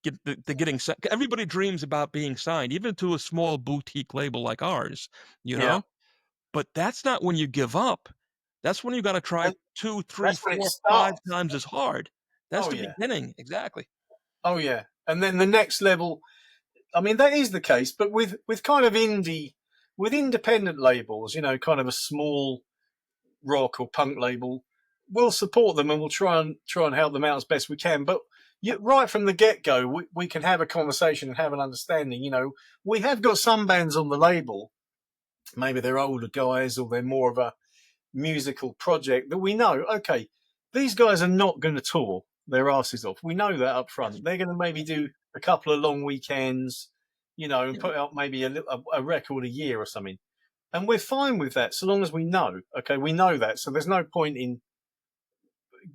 The getting everybody dreams about being signed, even to a small boutique label like ours, you yeah. know. But that's not when you give up. That's when you got to try And two, three, that's when it four, five starts. times as hard. That's Oh the yeah, beginning, exactly. oh yeah. And then the next level. I mean, that is the case, but with kind of with independent labels, kind of a small rock or punk label, we'll support them and we'll try and help them out as best we can. But right from the get go, we can have a conversation and have an understanding. We have got some bands on the label. Maybe they're older guys or they're more of a musical project that we know. Okay, these guys are not going to tour their asses off. We know that up Yes. front. They're going to maybe do a couple of long weekends, and Yeah. put out maybe a record a year or something. And we're fine with that so long as we know. Okay, we know that. So there's no point in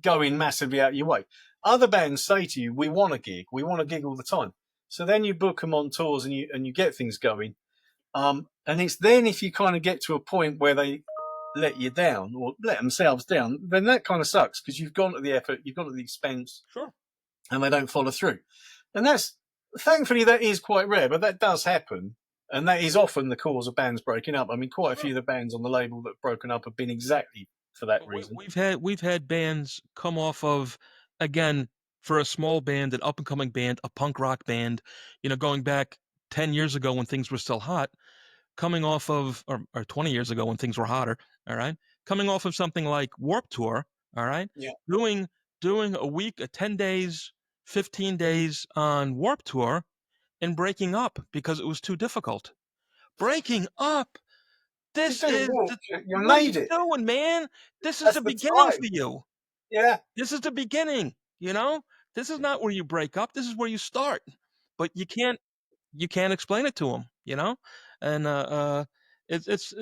going massively out your way. Other bands say to you, "We want a gig. We want a gig all the time." So then you book them on tours and you get things going. And it's then if you kind of get to a point where they let you down or let themselves down, then that kind of sucks because you've gone to the effort, you've gone to the expense, Sure. and they don't follow through. And that's thankfully that is quite rare, but that does happen. And that is often the cause of bands breaking up. I mean, quite a few Sure. of the bands on the label that have broken up have been exactly for that But reason. we've had bands come off of, again, for a small band, an up and coming band, a punk rock band, going back 10 years ago when things were still hot, coming off of, or 20 years ago when things were hotter, all right, coming off of something like Warp Tour, all right, Yeah. doing doing a week, 10 days, 15 days on Warp Tour, and breaking up because it was too difficult. Breaking up. You This do is walk, the, you what are you made it. doing, man? This is That's the the beginning time. for you. Yeah. This is the beginning, you know? This is not where you break up. This is where you start. But you can't explain it to them, you know? And it's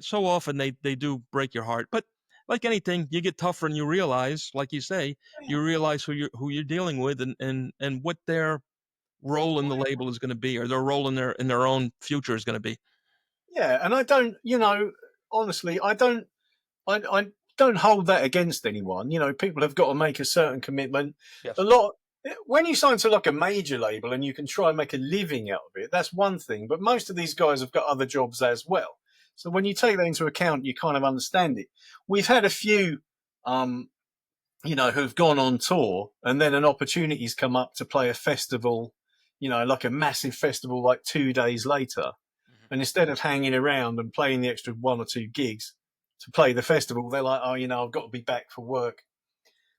so often they do break your heart. But like anything, you get tougher and you realize, like you say, you realize who you're dealing with and what their role in the label is going to be, or their role in their own future is going to be. Yeah. And I don't, honestly, I don't hold that against anyone. People have got to make a certain commitment. A Yes. lot when you sign to like a major label and you can try and make a living out of it, that's one thing. But most of these guys have got other jobs as well. So when you take that into account, you kind of understand it. We've had a few, um, who've gone on tour and then an opportunity's come up to play a festival, like a massive festival, like 2 days later. Mhm. And instead of hanging around and playing the extra one or two gigs to play the festival, they're like, oh, I've got to be back for work.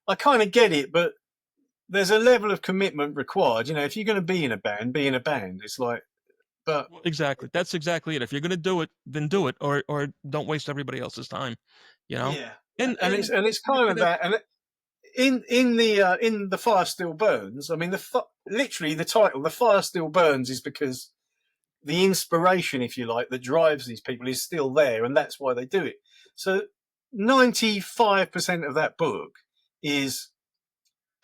I kind of get it, but there's a level of commitment required. If you're going to be in a band, be in a band. It's like, but Well, exactly. That's exactly it. If you're going to do it, then do it, or don't waste everybody else's time, you know. yeah, And and and it's you kind could of have, that. And in the fire still burns. I mean, literally the title, the fire still burns, is because the inspiration, if you like, that drives these people is still there, and that's why they do it. So 95% of that book is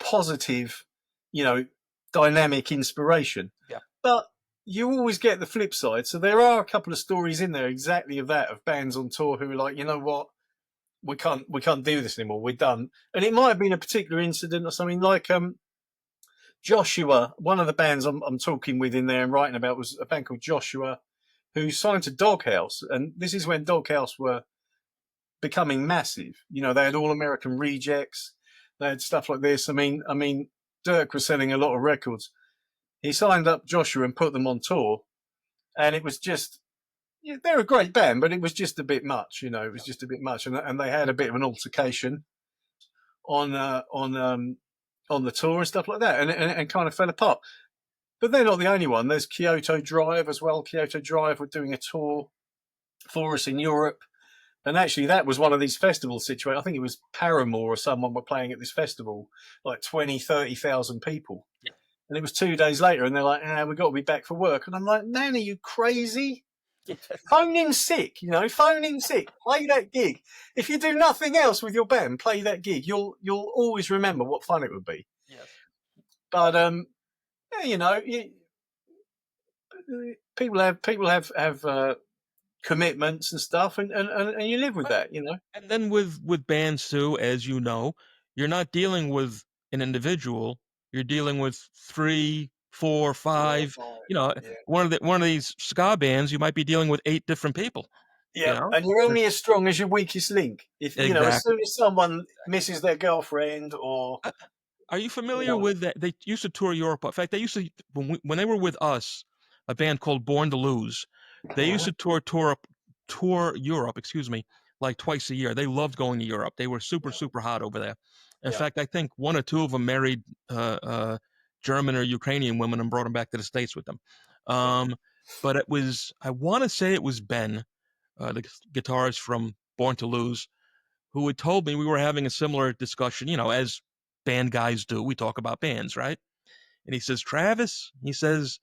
positive, you know, dynamic inspiration. yeah. But you always get the flip side. So there are a couple of stories in there exactly of that, of bands on tour who are like, you know what, we can't do this anymore. We're done. And it might have been a particular incident or something like Joshua. One of the bands I'm talking with in there and writing about was a band called Joshua, who signed to Doghouse, and this is when Doghouse were becoming massive. They had All American Rejects, they had stuff like this. I mean, Dirk was selling a lot of records. He signed up Joshua and put them on tour, and it was just, yeah, they're a great band, but it was just a bit much. It was just a bit much, and they had a bit of an altercation on on the tour and stuff like that, and kind of fell apart. But they're not the only one. There's Kyoto Drive as well. Kyoto Drive were doing a tour for us in Europe. And actually, that was one of these festival situations. I think it was Paramore or someone were playing at this festival, like 20, 30,000 people. Yeah. And it was 2 days later, and they're like, we've got to be back for work. And I'm like, man, are you crazy? Yeah. Phone in sick, phone in sick. Play that gig. If you do nothing else with your band, play that gig. You'll always remember what fun it would be. Yes. But people have commitments and stuff, and you live with that. And then with bands too, as you know, you're not dealing with an individual. You're dealing with three, four, Four or five. five. Yeah. One of these ska bands, you might be dealing with 8 different people. Yeah, and you're only as strong as your weakest link. If Exactly. as soon as someone misses their girlfriend, or Are you familiar with that? They used to tour Europe. In fact, they used to when they were with us, a band called Born to Lose. They used to tour Europe. Excuse me, like twice a year. They loved going to Europe. They were super hot over there. In fact, I think 1 or 2 of them married German or Ukrainian women and brought them back to the States with them. But it was, I want to say it was Ben, the guitarist from Born to Lose, who had told me we were having a similar discussion, as band guys do. We talk about bands, right? And he says, Travis, he says,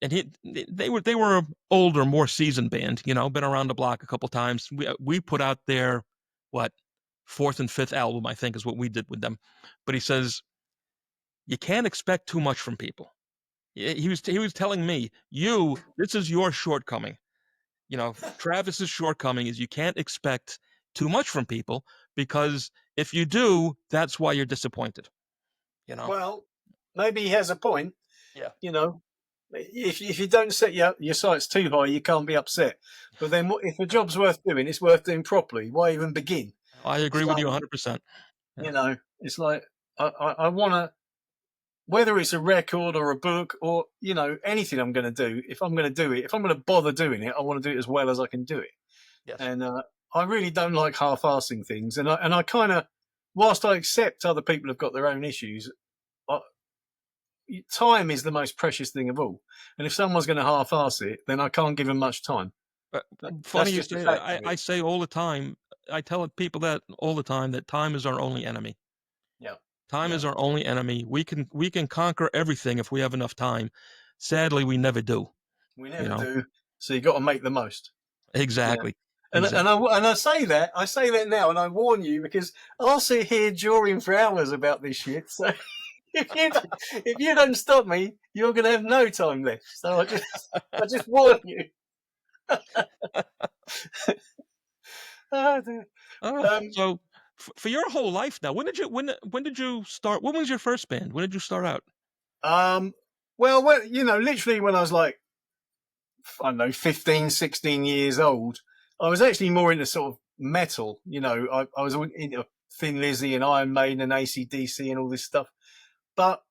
and they were older, more seasoned band, been around the block a couple times. We put out their what 4th and 5th album, I think, is what we did with them. But he says you can't expect too much from people. He was telling me, this is your shortcoming. Travis's shortcoming is you can't expect too much from people, because if you do, that's why you're disappointed. Well, maybe he has a point. Yeah. If you don't set your sights too high, you can't be upset. But then, if a job's worth doing, it's worth doing properly. Why even begin? I agree with you 100%. Yeah. It's like I want to, whether it's a record or a book or anything I'm going to do. If I'm going to do it, if I'm going to bother doing it, I want to do it as well as I can do it. Yes. And I really don't like half-assing things. And I kind of, whilst I accept other people have got their own issues, time is the most precious thing of all. And if someone's going to half-ass it, then I can't give them much time. Funny you say that. I say all the time, I tell people that all the time, that time is our only enemy. Yeah. Time is our only enemy. We can conquer everything if we have enough time. Sadly, we never do. We never do. So you got to make the most. Exactly. Yeah. And I say that now, and I warn you, because I'll sit here jawing for hours about this shit. So if you don't stop me, you're going to have no time left. So I just warn you. So for your whole life now, when did you start? When was your first band? When did you start out? Well, literally when I was like, I don't know, 15, 16 years old, I was actually more into sort of metal. I was into Thin Lizzy and Iron Maiden and AC/DC and all this stuff. But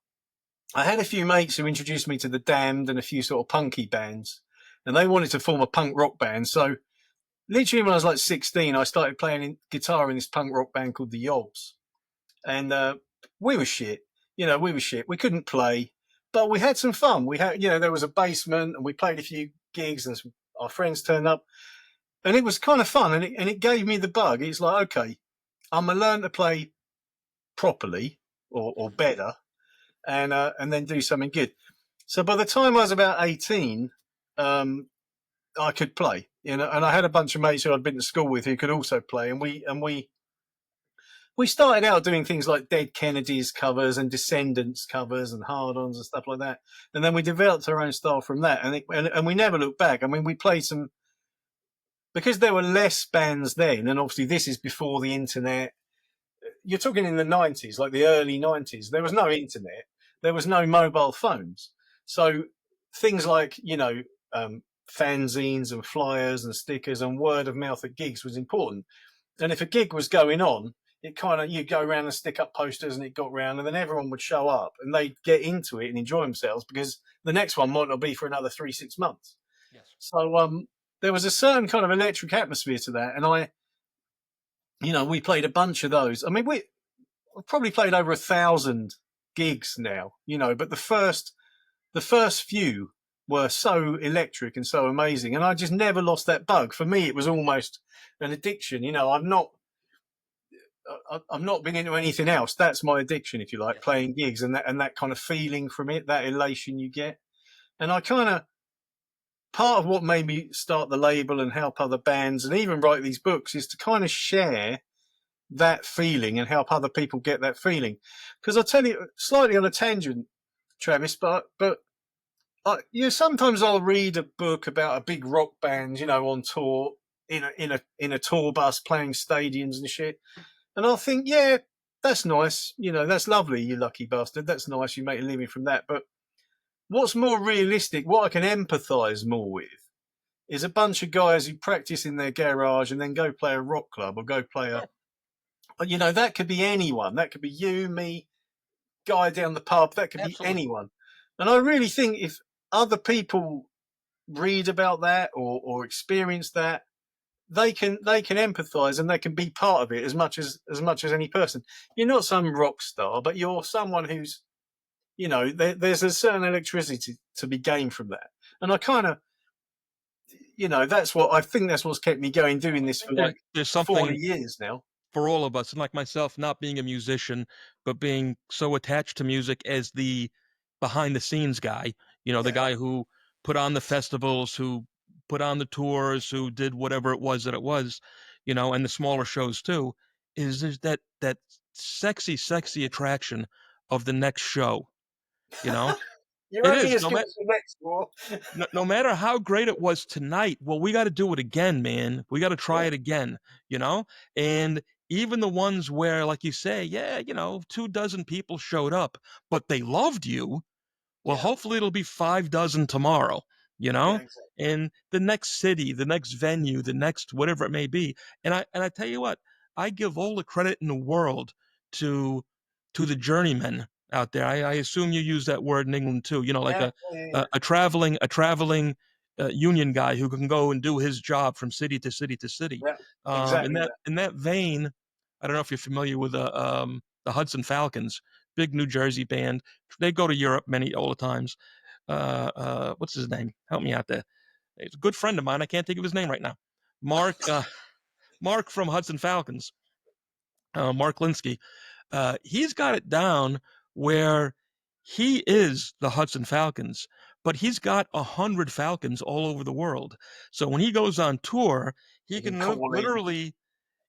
I had a few mates who introduced me to the Damned and a few sort of punky bands, and they wanted to form a punk rock band. So literally when I was like 16, I started playing guitar in this punk rock band called the Yobs. And we were shit. We were shit. We couldn't play, but we had some fun. We had, there was a basement, and we played a few gigs, and our friends turned up, and it was kind of fun. And it gave me the bug. It's like, okay, I'm going to learn to play properly or better, and then do something good. So by the time I was about 18, I could play, and I had a bunch of mates who I'd been to school with who could also play, and we started out doing things like Dead Kennedys covers and Descendants covers and Hard-Ons and stuff like that, and then we developed our own style from that, and we never looked back. I mean, we played some, because there were less bands then, and obviously this is before the internet. You're talking in the 90s, like the early 90s. There was no internet, there was no mobile phones, so things like fanzines and flyers and stickers and word of mouth at gigs was important. And if a gig was going on, it kind of, you'd go around and stick up posters, and it got round, and then everyone would show up and they'd get into it and enjoy themselves, because the next one might not be for another 3-6 months. Yes. So there was a certain kind of electric atmosphere to that, and we played a bunch of those. I mean, we've probably played over 1,000 gigs now, but the first the first few were so electric and so amazing, and I just never lost that bug. For me, it was almost an addiction. You know, I'm not been into anything else. That's my addiction, if you like, Yeah. playing gigs and that kind of feeling from it, that elation you get. And I kind of part of what made me start the label and help other bands and even write these books is to kind of share that feeling and help other people get that feeling. Because I tell you, slightly on a tangent, Travis, but you know, sometimes I'll read a book about a big rock band, you know, on tour in a tour bus playing stadiums and shit, and I'll think, yeah, that's nice, you know, that's lovely, you lucky bastard, that's nice, you make a living from that. But what's more realistic, what I can empathise more with, is a bunch of guys who practice in their garage and then go play a rock club or go play Yeah, you know, that could be anyone. That could be you, me, guy down the pub. That could be absolutely. anyone. And I really think if other people read about that or experience that, they can empathise and they can be part of it as much as any person. You're not some rock star, but you're someone who's, you know, there's a certain electricity to be gained from that. And I kind of, you know, that's what I think that's what's kept me going doing I this for think like there's 40 something years now. for all of us, and like myself, not being a musician, but being so attached to music as the behind the scenes guy, you know, the Yeah. guy who put on the festivals, who put on the tours, who did whatever it was that it was, you know, and the smaller shows too, is there's that sexy attraction of the next show, you know? You're It only is. as good as the next war. No matter how great it was tonight, well, we got to do it again, man. We got to try Yeah. it again, you know? And even the ones where, like you say, yeah, you know, 2 dozen people showed up, but they loved you. Well, Yeah. hopefully it'll be 5 dozen tomorrow, you Yeah. know? Exactly. And the next city, the next venue, the next whatever it may be. And I tell you what, I give all the credit in the world to the journeymen out there. I assume you use that word in England too. You know, like Yeah. a Yeah. Yeah. a, a traveling a traveling union guy who can go and do his job from city to city to city. Yeah. In Exactly that that. in that vein, I don't know if you're familiar with the Hudson Falcons, big New Jersey band. They go to Europe many all the times. What's his name? Help me out there. He's a good friend of mine. I can't think of his name right now. Mark, Mark from Hudson Falcons, Mark Linsky. He's got it down where he is the Hudson Falcons, but he's got 100 Falcons all over the world. So when he goes on tour, he You can can call in. literally,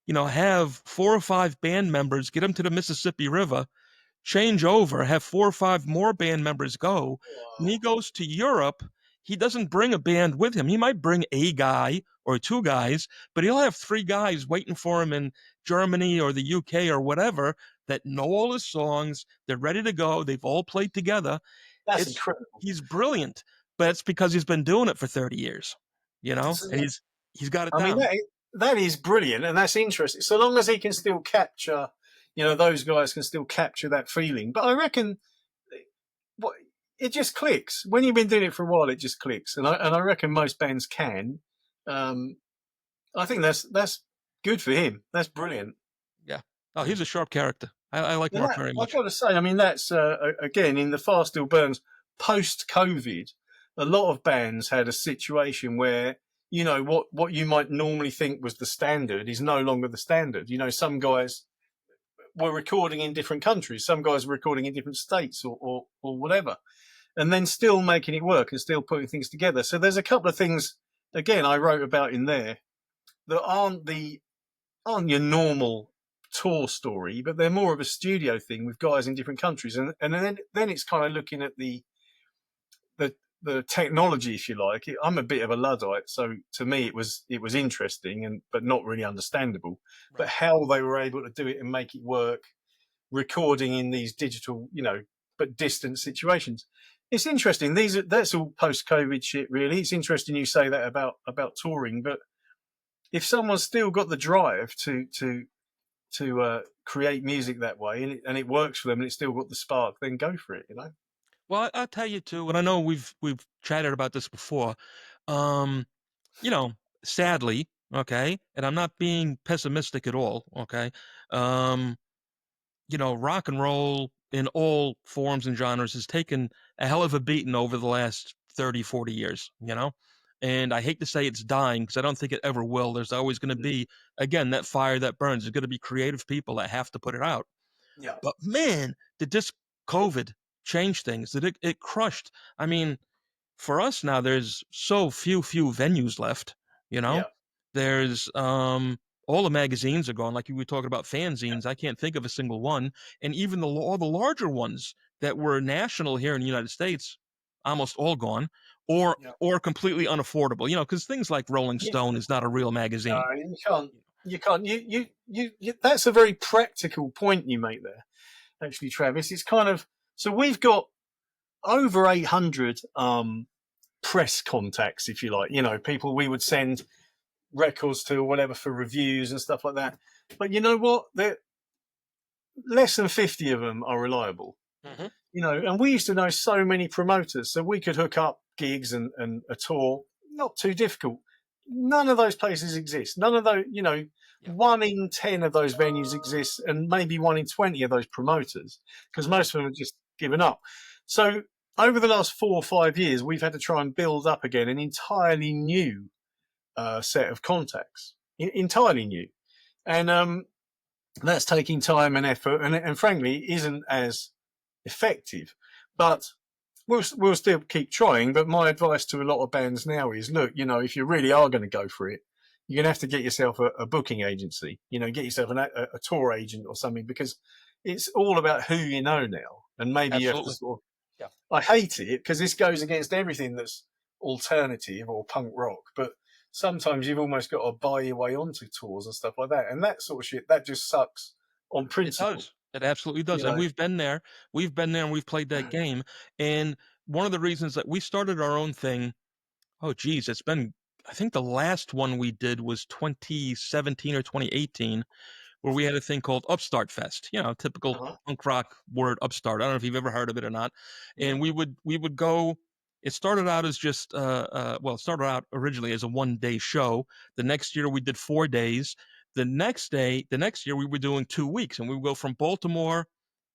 you know, have 4 or 5 band members get him to the Mississippi River, change over, have 4 or 5 more band members go. When he Wow. goes to Europe, he doesn't bring a band with him. He might bring a guy or 2 guys, but he'll have 3 guys waiting for him in Germany or the UK or whatever that know all his songs. They're ready to go. They've all played together. That's It's incredible. He's brilliant, but it's because he's been doing it for 30 years, you know, and So, he's got it I mean, down. that is brilliant and that's interesting. So long as he can still capture, you know, those guys can still capture that feeling. But I reckon what it just clicks when you've been doing it for a while. It just clicks, and I reckon most bands can. Um, I think that's good for him. That's brilliant. Yeah. Oh, he's a sharp character. I like And Mark that, very I've much. got to say, I mean, that's again in the Fire Still Burns post COVID. A lot of bands had a situation where you know what you might normally think was the standard is no longer the standard. You know, some guys were recording in different countries, some guys were recording in different states or whatever, and then still making it work and still putting things together. So there's a couple of things again I wrote about in there that aren't your normal tour story, but they're more of a studio thing with guys in different countries, and then it's kind of looking at the the technology, if you like. I'm a bit of a luddite, so to me it was interesting and but not really understandable. But Right. how they were able to do it and make it work, recording in these digital, you know, but distant situations. It's interesting. That's all post-COVID shit, really. It's interesting you say that about touring, but if someone's still got the drive to create music that way and it works for them and it's still got the spark, then go for it, you know? Well, I'll tell you too, and I know we've chatted about this before. Um, you know, sadly, okay, and I'm not being pessimistic at all, okay. Um, rock and roll in all forms and genres has taken a hell of a beating over the last 30, 40 years, And I hate to say it's dying because I don't think it ever will. There's always going to Mm. be, again, that fire that burns. There's going to be creative people that have to put it out. Yeah, But man, did this COVID change things? Did it crushed? I mean, for us now, there's so few venues left. You know, yeah, there's all the magazines are gone. Like you were talking about yeah, fanzines, I can't think of a single one. And even all the larger ones that were national here in the United States, almost all gone, yeah. or completely unaffordable. Because things like Rolling Yeah. Stone is not a real No, magazine. you can't. You can't. That's a very practical point you make there, actually, Travis. It's kind of so we've got over 800 press contacts, if you like. People we would send records to or whatever for reviews and stuff like that. But you know what? They're less than 50 of them are reliable. Mm-hmm. And we used to know so many promoters, so we could hook up gigs and a tour, not too difficult. None of those places exist. None of those, Yeah. 1 in 10 of those venues exist, and maybe 1 in 20 of those promoters, because most of them have just given up. So over the last 4 or 5 years, we've had to try and build up again an entirely new set of contacts, entirely new, and that's taking time and effort, and frankly, isn't as effective. But we'll still keep trying. But my advice to a lot of bands now is, look, if you really are going to go for it, you're going to have to get yourself a booking agency. Get yourself a tour agent or something, because it's all about who you know now. And maybe you have to Absolutely. sort of. Yeah. I hate it because this goes against everything that's alternative or punk rock, but sometimes you've almost got to buy your way onto tours and stuff like that, and that sort of shit that just sucks on It principle. does. It absolutely does. You And know, we've been there. We've been there and we've played that game. And one of the reasons that we started our own thing, oh geez, I think the last one we did was 2017 or 2018, where we had a thing called Upstart Fest. Typical uh-huh. punk rock word upstart. I don't know if you've ever heard of it or not. Yeah, And we would go. It started out as just it started out originally as a 1 day show. The next year we did 4 days. The next year we were doing 2 weeks, and we would go from Baltimore,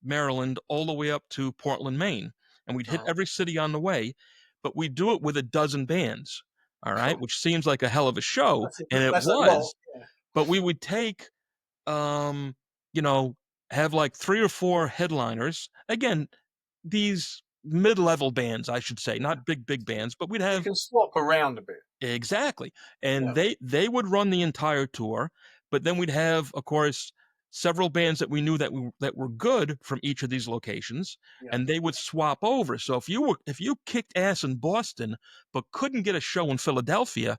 Maryland, all the way up to Portland, Maine, and we'd hit uh-huh. every city on the way. But we'd do it with a dozen bands. All right, which seems like a hell of a show, and it That's a lot. was. But we would take um, you know, have like three or four headliners. Again, these mid-level bands, I should say, not big bands, but we'd You have can swap around a bit. exactly. And Yeah, they would run the entire tour, but then we'd have, of course, several bands that we knew that were good from each of these locations, yeah, and they would swap over. So if you kicked ass in Boston but couldn't get a show in Philadelphia, yeah,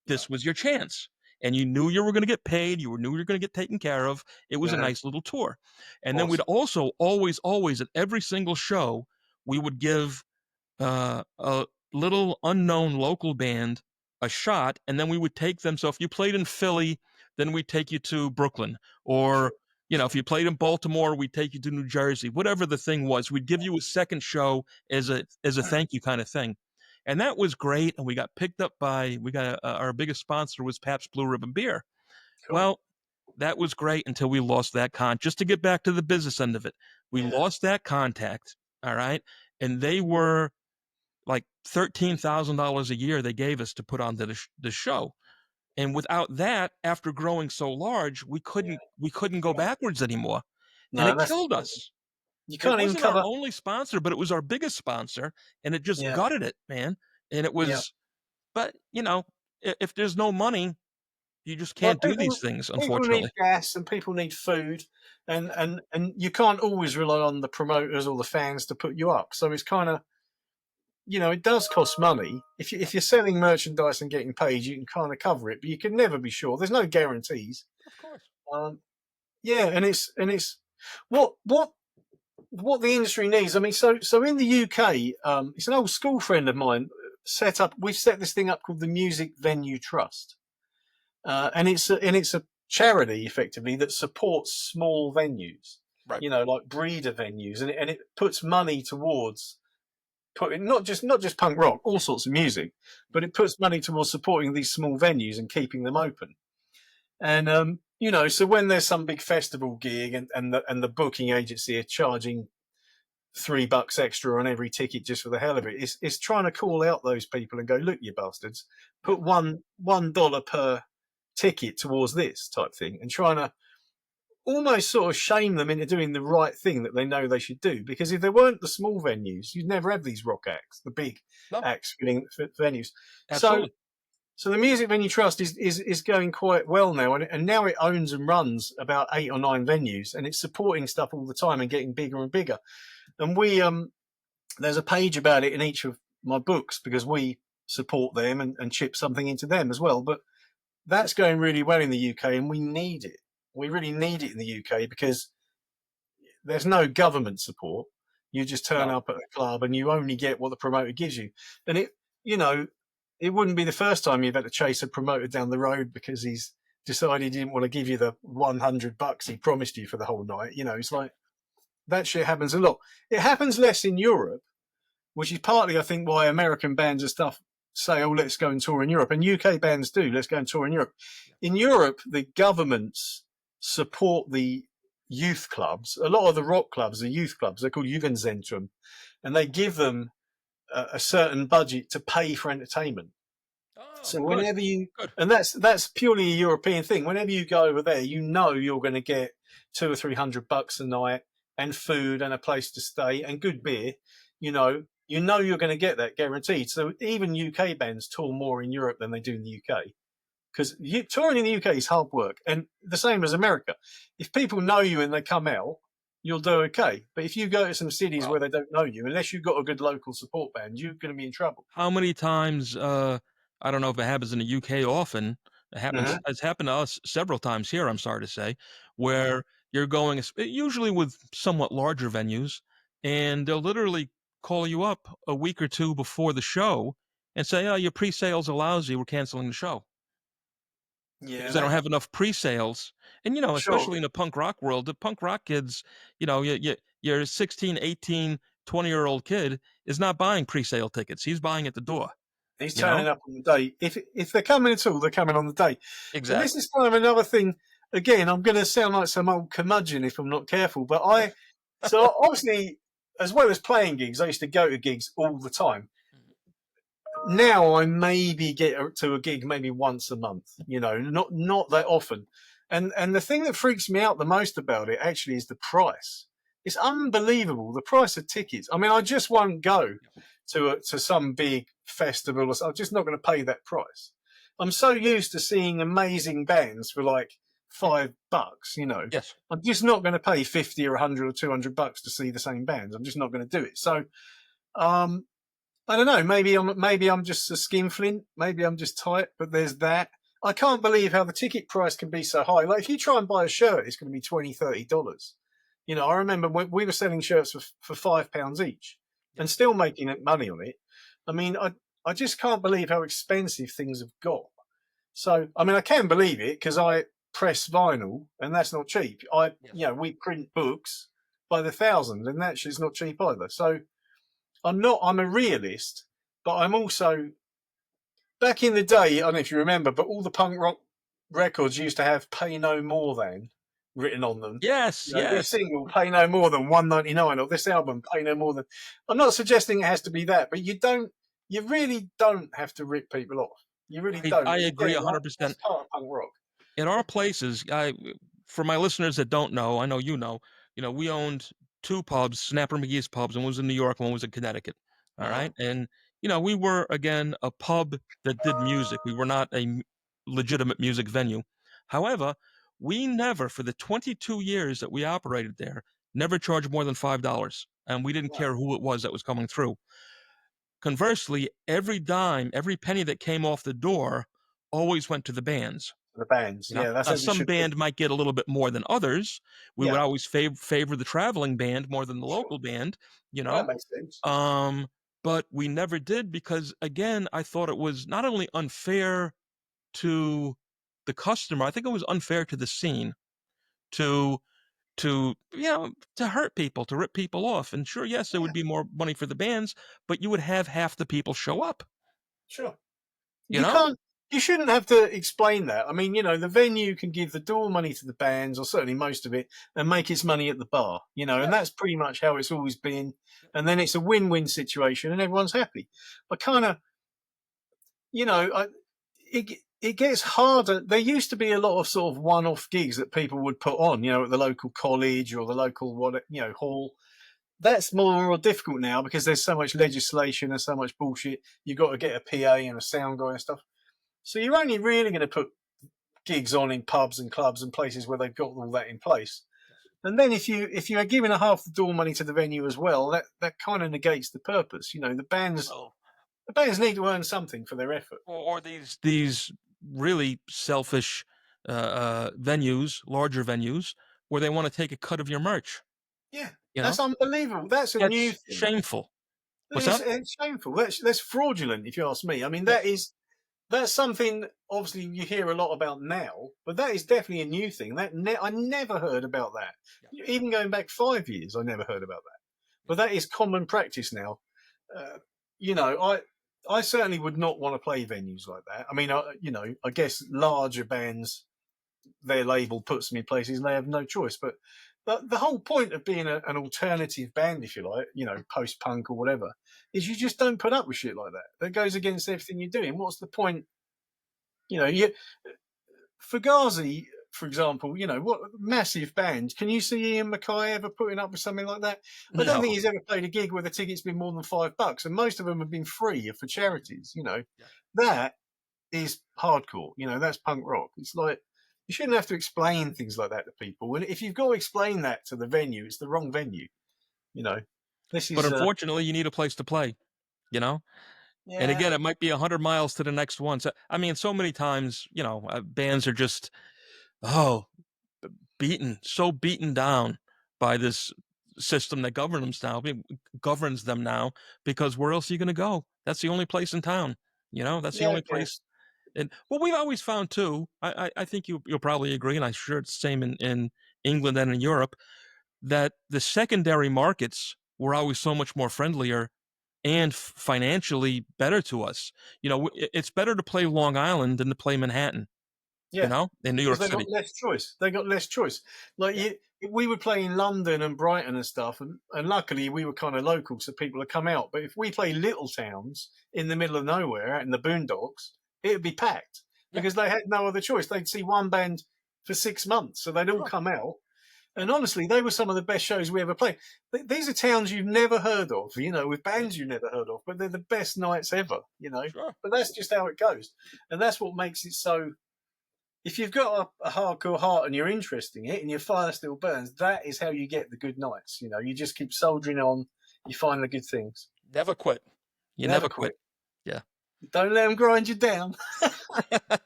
this was your chance. And you knew you were going to get paid. Knew you were going to get taken care of. It was a yeah. nice little tour. And then we'd Awesome. also always at every single show, we would give a little unknown local band a shot, and then we would take them. So if you played in Philly, then we'd take you to Brooklyn, or Sure, if sure. you played in Baltimore, we'd take you to New Jersey. Whatever the thing was, we'd give you a second show as a thank you kind of thing, and that was great. And we got picked up by our biggest sponsor was Pabst Blue Ribbon Beer. Cool. Well, that was great until we lost that just to get back to the business end of it. We Yeah, lost that contact. All right. And they were like $13,000 a year they gave us to put on the show. And without that, after growing so large, we yeah. couldn't go backwards anymore. And No, it that's the killed problem. us. You It can't even wasn't our cover. only sponsor, but it was our biggest sponsor, and it just Yeah, gutted it, man. And it yeah. was, but if there's no money, you just Well, can't do these things, people need unfortunately. gas and people need food, and Yeah, and you can't always rely on the promoters or the fans to put you up. So it's kind of, it does cost money. If you're selling merchandise and getting paid, you can kind of cover it, but you can never be sure. There's no guarantees. of course. Um, yeah, and it's what the industry needs. I mean, so in the UK, it's an old school friend of mine set up. We've set this thing up called the Music Venue Trust, and it's a charity effectively that supports small venues. Right. Like breeder venues, and it puts money towards putting not just punk rock, all sorts of music, but it puts money towards supporting these small venues and keeping them open. And so when there's some big festival gig and the booking agency are charging $3 extra on every ticket just for the hell of it, it's trying to call out those people and go, look, you bastards, Yeah. put $1 per ticket towards this type thing, and trying to almost sort of shame them into doing the right thing that they know they should do. Because if there weren't the small venues, you'd never have these rock acts, the big No, acts filling venues. So absolutely. so the Music Venue Trust is going quite well now, and now it owns and runs about 8 or 9 venues, and it's supporting stuff all the time and getting bigger and bigger. And we there's a page about it in each of my books because we support them and chip something into them as well. But that's going really well in the UK, and we need it. We really need it in the UK because there's no government support. You just turn No. up at a club and you only get what the promoter gives you. And you know, it wouldn't be the first time you've had to chase a promoter down the road because he's decided he didn't want to give you the $100 he promised you for the whole night. It's like that shit happens a lot. It happens less in Europe, which is partly, I think, why American bands and stuff say, oh, let's go and tour in Europe. And UK bands do, let's go and tour in Europe. In Europe, the governments support the youth clubs. A lot of the rock clubs are youth clubs. They're called Jugendzentrum. And they give them a certain budget to pay for entertainment. Oh, So good, whenever good. and that's purely a European thing. Whenever you go over there, you're going to get 200 or 300 bucks a night and food and a place to stay and good beer. You're going to get that guaranteed. So even UK bands tour more in Europe than they do in the UK because touring in the UK is hard work, and the same as America. If people know you and they come out, you'll do okay. But if you go to some cities Well, where they don't know you, unless you've got a good local support band, you're going to be in trouble. how many times, I don't know if it happens in the UK often, Uh-huh. it's happened to us several times here, I'm sorry to say, where you're going, usually with somewhat larger venues, and they'll literally call you up a week or two before the show and say, oh, your pre-sales are lousy, we're canceling the show. Yeah, Because they don't that have enough pre-sales. And, sure. especially in the punk rock world, the punk rock kids, your 16, 18, 20-year-old kid is not buying pre-sale tickets. He's buying at the door, He's you know? turning up on the day. If they're coming at all, they're coming on the day. And this Exactly. is kind of another thing. Again, I'm going to sound like some old curmudgeon if I'm not careful. But so obviously, as well as playing gigs, I used to go to gigs all the time. Now I maybe get to a gig maybe once a month. Not that often. And the thing that freaks me out the most about it actually is the price. It's unbelievable, the price of tickets. I mean, I just won't go to some big festival or something. I'm just not going to pay that price. I'm so used to seeing amazing bands for like $5. Yes. I'm just not going to pay 50 or 100 or $200 to see the same bands. I'm just not going to do it. So, um, I don't know. Maybe I'm just a skinflint. Maybe I'm just tight. But there's that. I can't believe how the ticket price can be so high. Like if you try and buy a shirt, it's going to be $20, $30. I remember when we were selling shirts for £5 each, Yeah. and still making money on it. I mean, I just can't believe how expensive things have got. So I mean, I can believe it because I press vinyl, and that's not cheap. Yes. We print books by the thousand, and that's just not cheap either. So I'm a realist, but I'm also, back in the day, I don't know if you remember, but all the punk rock records used to have "Pay No More Than" written on them. Yes, This yes. single "Pay No More Than" 199, or this album "Pay No More Than." I'm not suggesting it has to be that, but you really don't have to rip people off. You really I, don't. I And agree again, that's 100%. part of punk rock. In our places, for my listeners that don't know, I know we owned two pubs, Snapper McGee's pubs, and one was in New York, one was in Connecticut. All Uh-huh. right. And, we were, again, a pub that did music. We were not a legitimate music venue. However, we never, for the 22 years that we operated there, never charged more than $5. And we didn't Wow. care who it was that was coming through. Conversely, every dime, every penny that came off the door always went to the bands. The bands, yeah, that's Now as it some should be. band might get a little bit more than others. We would Yeah, always favor the traveling band more than the sure. local band, you Well, that know. makes sense. Um, but we never did because, again, I thought it was not only unfair to the customer, I think it was unfair to the scene to to hurt people, to rip people off. And sure, yes, there would Yeah, be more money for the bands, but you would have half the people show up, sure. you You know? can't. you shouldn't have to explain that. I mean, the venue can give the door money to the bands, or certainly most of it, and make its money at the bar. And Yeah. that's pretty much how it's always been. And then it's a win-win situation, and everyone's happy. But kind of, I, it gets harder. There used to be a lot of sort of one-off gigs that people would put on, at the local college or the local hall. That's more difficult now because there's so much legislation and so much bullshit. You've got to get a PA and a sound guy and stuff. So you're only really going to put gigs on in pubs and clubs and places where they've got all that in place. And then if you are giving a half the door money to the venue as well, that kind of negates the purpose. The bands need to earn something for their effort. Or these really selfish venues, larger venues, where they want to take a cut of your merch. Yeah, You know, that's unbelievable. That's a new that's thing. shameful. What's It's, that? it's shameful. That's fraudulent, if you ask me. I mean, Yeah. that's something obviously you hear a lot about now, but that is definitely a new thing. I never heard about that. Yeah. Even going back 5 years, I never heard about that. But that is common practice now. Uh, I certainly would not want to play venues like that. I mean, I guess larger bands, their label puts them in places and they have no choice. But the whole point of being an alternative band, if you like, post punk or whatever, is you just don't put up with shit like that. That goes against everything you're doing. What's the point? Fugazi, for example, what massive band. Can you see Ian Mackay ever putting up with something like that? I don't No. think he's ever played a gig where the ticket's been more than $5, and most of them have been free for charities. Yeah. That is hardcore. That's punk rock. It's like you shouldn't have to explain things like that to people. And if you've got to explain that to the venue, it's the wrong venue. This But is unfortunately, you need a place to play. You know, and yeah, again, it might be 100 miles to the next one. So I mean, so many times, bands are just so beaten down by this system that governs them now. Because where else are you going to go? That's the only place in town. That's the yeah, I only place. guess. And what we've always found too, I think you'll probably agree, and I'm sure it's the same in England and in Europe, that the secondary markets were always so much more friendlier and financially better to us. It's better to play Long Island than to play Manhattan. Yeah, In New because York they got City. less choice. They got less choice. Like Yeah, we would play in London and Brighton and stuff, and luckily we were kind of local, so people would come out. But if we play little towns in the middle of nowhere, out in the boondocks, it would be packed yeah, because they had no other choice. They'd see one band for 6 months, so they'd all sure, come out. And honestly, they were some of the best shows we ever played. These are towns you've never heard of, with yeah, bands you've never heard of, but they're the best nights ever. sure. But that's just how it goes, and that's what makes it so. If you've got a hardcore heart and you're interested in it and your fire still burns, that is how you get the good nights. You just keep soldiering on. You find the good things. Never quit. You Never never quit. quit. Yeah, Don't let them grind you down.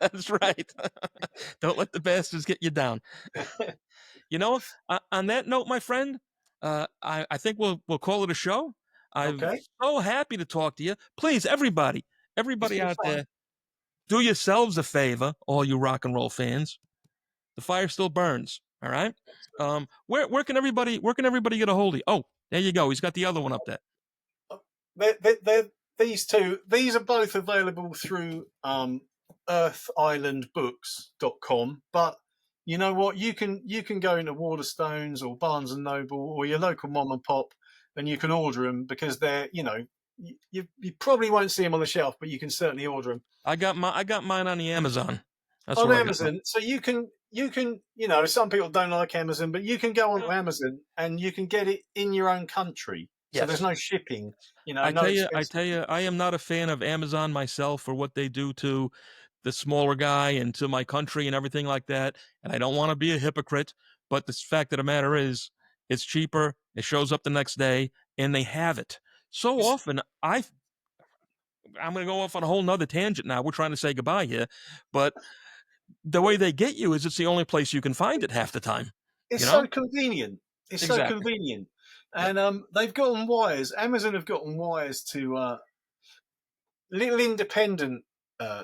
that's right. Don't let the bastards get you down. On that note, my friend, I think we'll call it a show. I'm Okay. so happy to talk to you. Please, It's everybody been out fun. there, do yourselves a favor, all you rock and roll fans. The fire still burns. All right. Where can everybody get a hold of you? Oh, there you go. He's got the other one up there. These two, these are both available through earthislandbooks.com. But you know what? You can go into Waterstones or Barnes and Noble or your local mom and pop, and you can order them because they're you probably won't see them on the shelf, but you can certainly order them I got mine on the Amazon. That's on where I got mine. Amazon. So you can some people don't like Amazon, but you can go onto Uh, Amazon and you can get it in your own country. So there's Yes. no shipping, I no tell you, I expensive. tell you, I am not a fan of Amazon myself for what they do to the smaller guy and to my country and everything like that. And I don't want to be a hypocrite, but the fact of the matter is, it's cheaper. It shows up the next day, and they have it. So It's, often, I'm going to go off on a whole nother tangent now. We're trying to say goodbye here, but the way they get you is it's the only place you can find it half the time. it's You know so convenient. It's so exactly. convenient, Yeah. and they've gotten wires. Amazon have gotten wires to little independent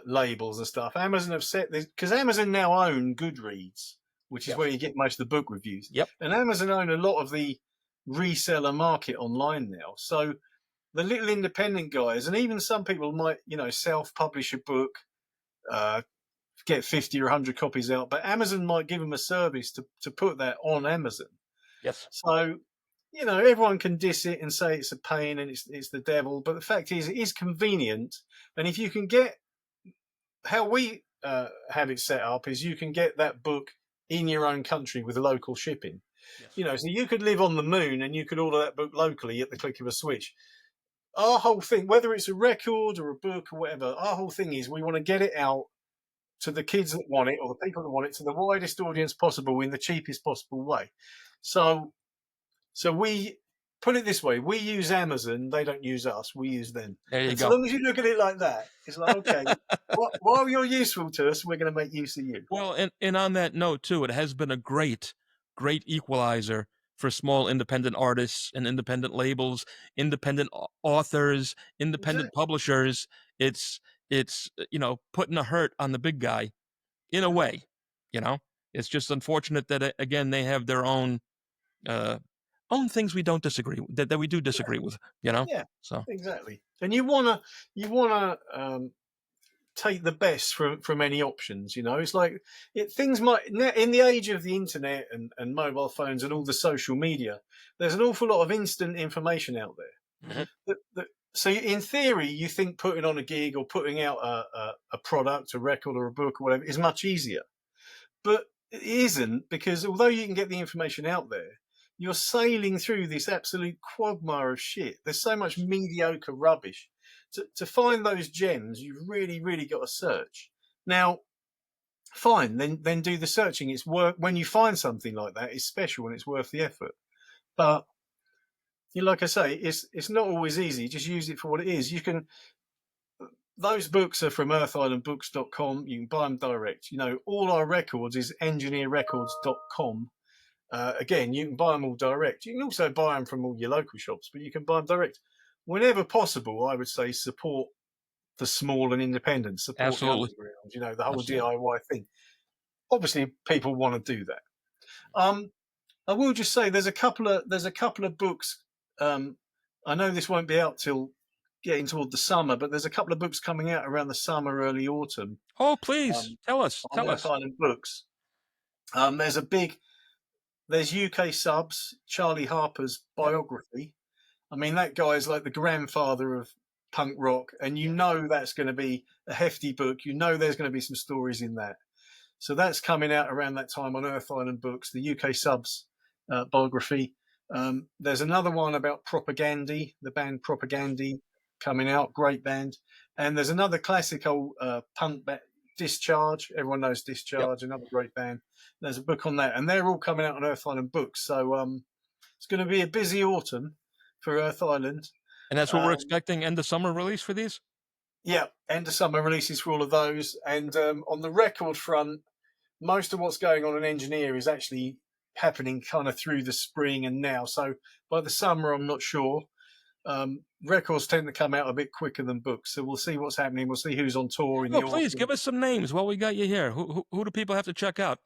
labels and stuff. Amazon have set this because Amazon now own Goodreads, which is where Yes. you get most of the book reviews, Yep. and Amazon own a lot of the reseller market online now. So the little independent guys, and even some people might, self-publish a book uh, get 50 or 100 copies out, but Amazon might give them a service to put that on Amazon. Yes. So, everyone can diss it and say it's a pain and it's the devil, but the fact is, it is convenient. And if you can get how we have it set up, is you can get that book in your own country with local shipping. Yes. So you could live on the moon and you could order that book locally at the click of a switch. Our whole thing, whether it's a record or a book or whatever, our whole thing is we want to get it out to the kids that want it or the people that want it to the widest audience possible in the cheapest possible way. So we put it this way: we use Amazon, they don't use us, we use them. There you And so go. long as you look at it like that, it's like, okay, while you're useful to us, we're going to make use of you. Well, and on that note too, it has been a great equalizer for small independent artists and independent labels, independent authors, independent Exactly. publishers. It's putting a hurt on the big guy in a way. You know, it's just unfortunate that again they have their uh, own things we don't disagree that we do disagree with. You know, Yeah, so exactly. And you wanna take the best from any options. It's like things might in the age of the internet and mobile phones and all the social media. There's an awful lot of instant information out there. mhm. So in theory, you think putting on a gig or putting out a product, a record or a book or whatever is much easier. But it isn't, because although you can get the information out there, you're sailing through this absolute quagmire of shit. There's so much Yes, mediocre rubbish. To find those gems, you've really, really got to search. Now, fine, then do the searching. It's work when you find something like that. It's special and it's worth the effort. But like I say, it's not always easy. Just use it for what it is. You can. Those books are from earthislandbooks.com. You can buy them direct. All our records is engineerrecords.com. Again, you can buy them all direct. You can also buy them from all your local shops, but you can buy them direct. Whenever possible, I would say support the small and independent, support the absolutely, underground, the whole absolutely. DIY thing. Obviously, people want to do that. Um, I will just say there's a couple of books. Um, I know this won't be out till getting toward the summer, but there's a couple of books coming out around the summer, early autumn, Oh, please um, tell us, on tell Earth us. Island Books. There's UK subs, Charlie Harper's Yep. biography. I mean, that guy is like the grandfather of punk rock, and Yes. that's going to be a hefty book. There's going to be some stories in that. So that's coming out around that time on Earth Island Books, the UK subs biography. There's another one about Propagandy, the band Propagandy, coming out. Great band. And there's another classical punk band, Discharge. Everyone knows Yep. Discharge, another great band. There's a book on that, and they're all coming out on Earth Island Books. So it's going to be a busy autumn for Earth Island. And that's what we're Um, expecting end of summer release for these. yeah, end of summer releases for all of those. And on the record front, most of what's going on in Engineer is actually happening kind of through the spring and now. So by the summer, I'm not sure. Records tend to come out a bit quicker than books, so we'll see what's happening. We'll see who's on tour in No, the please autumn. give us some names while we got you here. Who do people have to check out?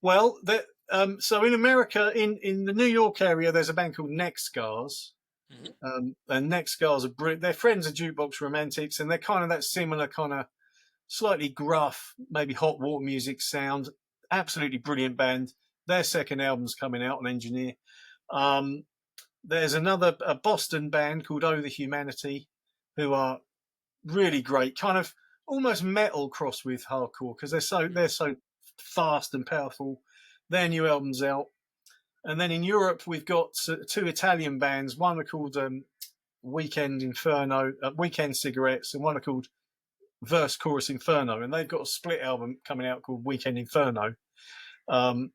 Well, so in America, in the New York area, there's a band called Neck Scars. Mhm. And Neck Scars are they're friends of Jukebox Romantics, and they're kind of that similar kind of slightly gruff, maybe hot water music sound. Absolutely brilliant band. Their second album's coming out on Engineer. Um, there's a Boston band called Oh the Humanity, who are really great, kind of almost metal cross with hardcore, because they're so fast and powerful. Their new album's out. And then in Europe, we've got two Italian bands. One are called Weekend Inferno, Weekend Cigarettes, and one are called Verse Chorus Inferno. And they've got a split album coming out called Weekend Inferno. Um,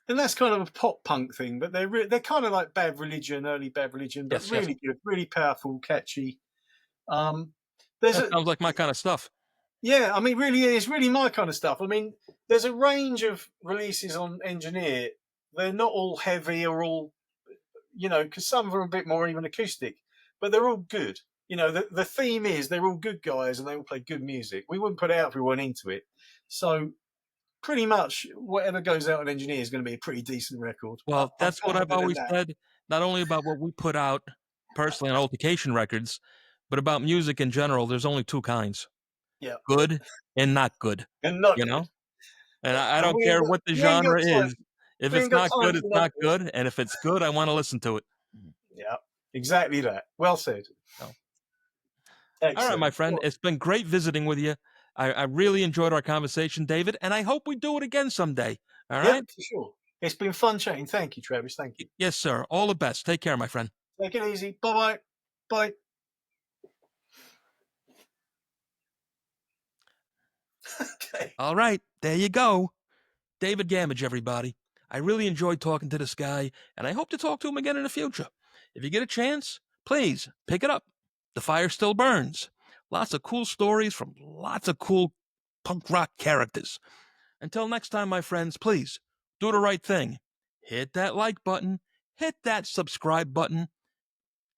and that's kind of a pop punk thing, but they're kind of like Bad Religion, early Bad Religion, but Yes, yes. really good, really powerful, catchy. Um, there's That a sounds like my kind of stuff. Yeah, I mean, really, it's really my kind of stuff. I mean, there's a range of releases on Engineer. They're not all heavy or all, because some of them are a bit more even acoustic, but they're all good. The theme is they're all good guys and they all play good music. We wouldn't put everyone into it. So pretty much whatever goes out on Engineer is going to be a pretty decent record. Well, I'm that's what I've confident in always that. said, not only about what we put out personally on Altercation Records, but about music in general. There's only two kinds. Yeah. good and not good, And not you good. know? And Yeah. I And don't care what the we ain't got genre time. is. If We it's ain't got not time good, for it's not not good. good, and if it's good, I wanna listen to it. Yeah. Exactly that. Well said. So, all right, my Excellent. friend, Well, it's been great visiting with you. I really enjoyed our conversation, David, and I hope we do it again someday. All yep, right? for sure. It's been fun chatting. Thank you, Travis. Thank you. Yes, sir. All the best. Take care, my friend. Take it easy. Bye-bye. Bye. Okay. All right, there you go. David Gamage, everybody. I really enjoyed talking to this guy, and I hope to talk to him again in the future. If you get a chance, please pick it up. The Fire Still Burns. Lots of cool stories from lots of cool punk rock characters. Until next time, my friends, please do the right thing. Hit that like button, hit that subscribe button, and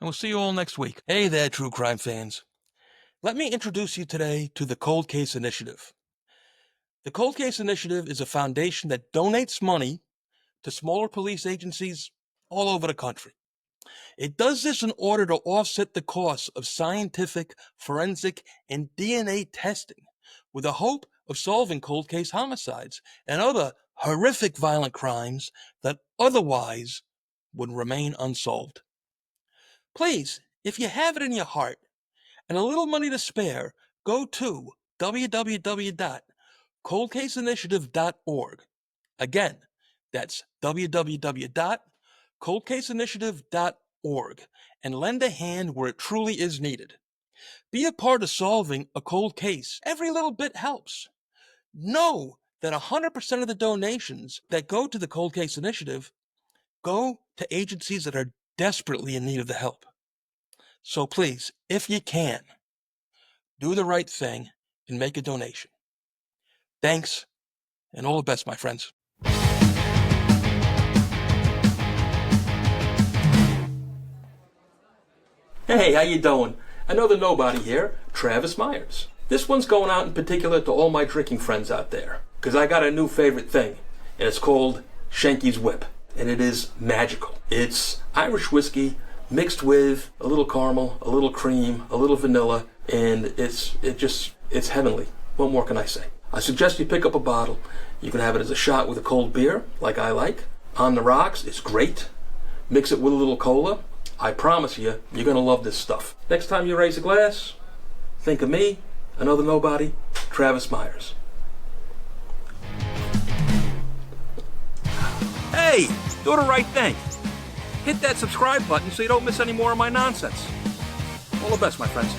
we'll see you all next week. Hey there, true crime fans. Let me introduce you today to the Cold Case Initiative. The Cold Case Initiative is a foundation that donates money to smaller police agencies all over the country. It does this in order to offset the costs of scientific, forensic, and DNA testing with the hope of solving cold case homicides and other horrific violent crimes that otherwise would remain unsolved. Please, if you have it in your heart and a little money to spare, go to www.coldcaseinitiative.org. Again, that's www.coldcaseinitiative.org and lend a hand where it truly is needed. Be a part of solving a cold case. Every little bit helps. Know that 100% of the donations that go to the Cold Case Initiative go to agencies that are desperately in need of the help. So please, if you can, do the right thing and make a donation. Thanks, and all the best, my friends. Hey, how you doing? Another nobody here, Travis Myers. This one's going out in particular to all my drinking friends out there, because I got a new favorite thing, and it's called Shanky's Whip, and it is magical. It's Irish whiskey mixed with a little caramel, a little cream, a little vanilla, and it's heavenly. What more can I say? I suggest you pick up a bottle. You can have it as a shot with a cold beer, like I like. On the rocks, it's great. Mix it with a little cola. I promise you, you're going to love this stuff. Next time you raise a glass, think of me, another nobody, Travis Myers. Hey, do the right thing. Hit that subscribe button so you don't miss any more of my nonsense. All the best, my friends.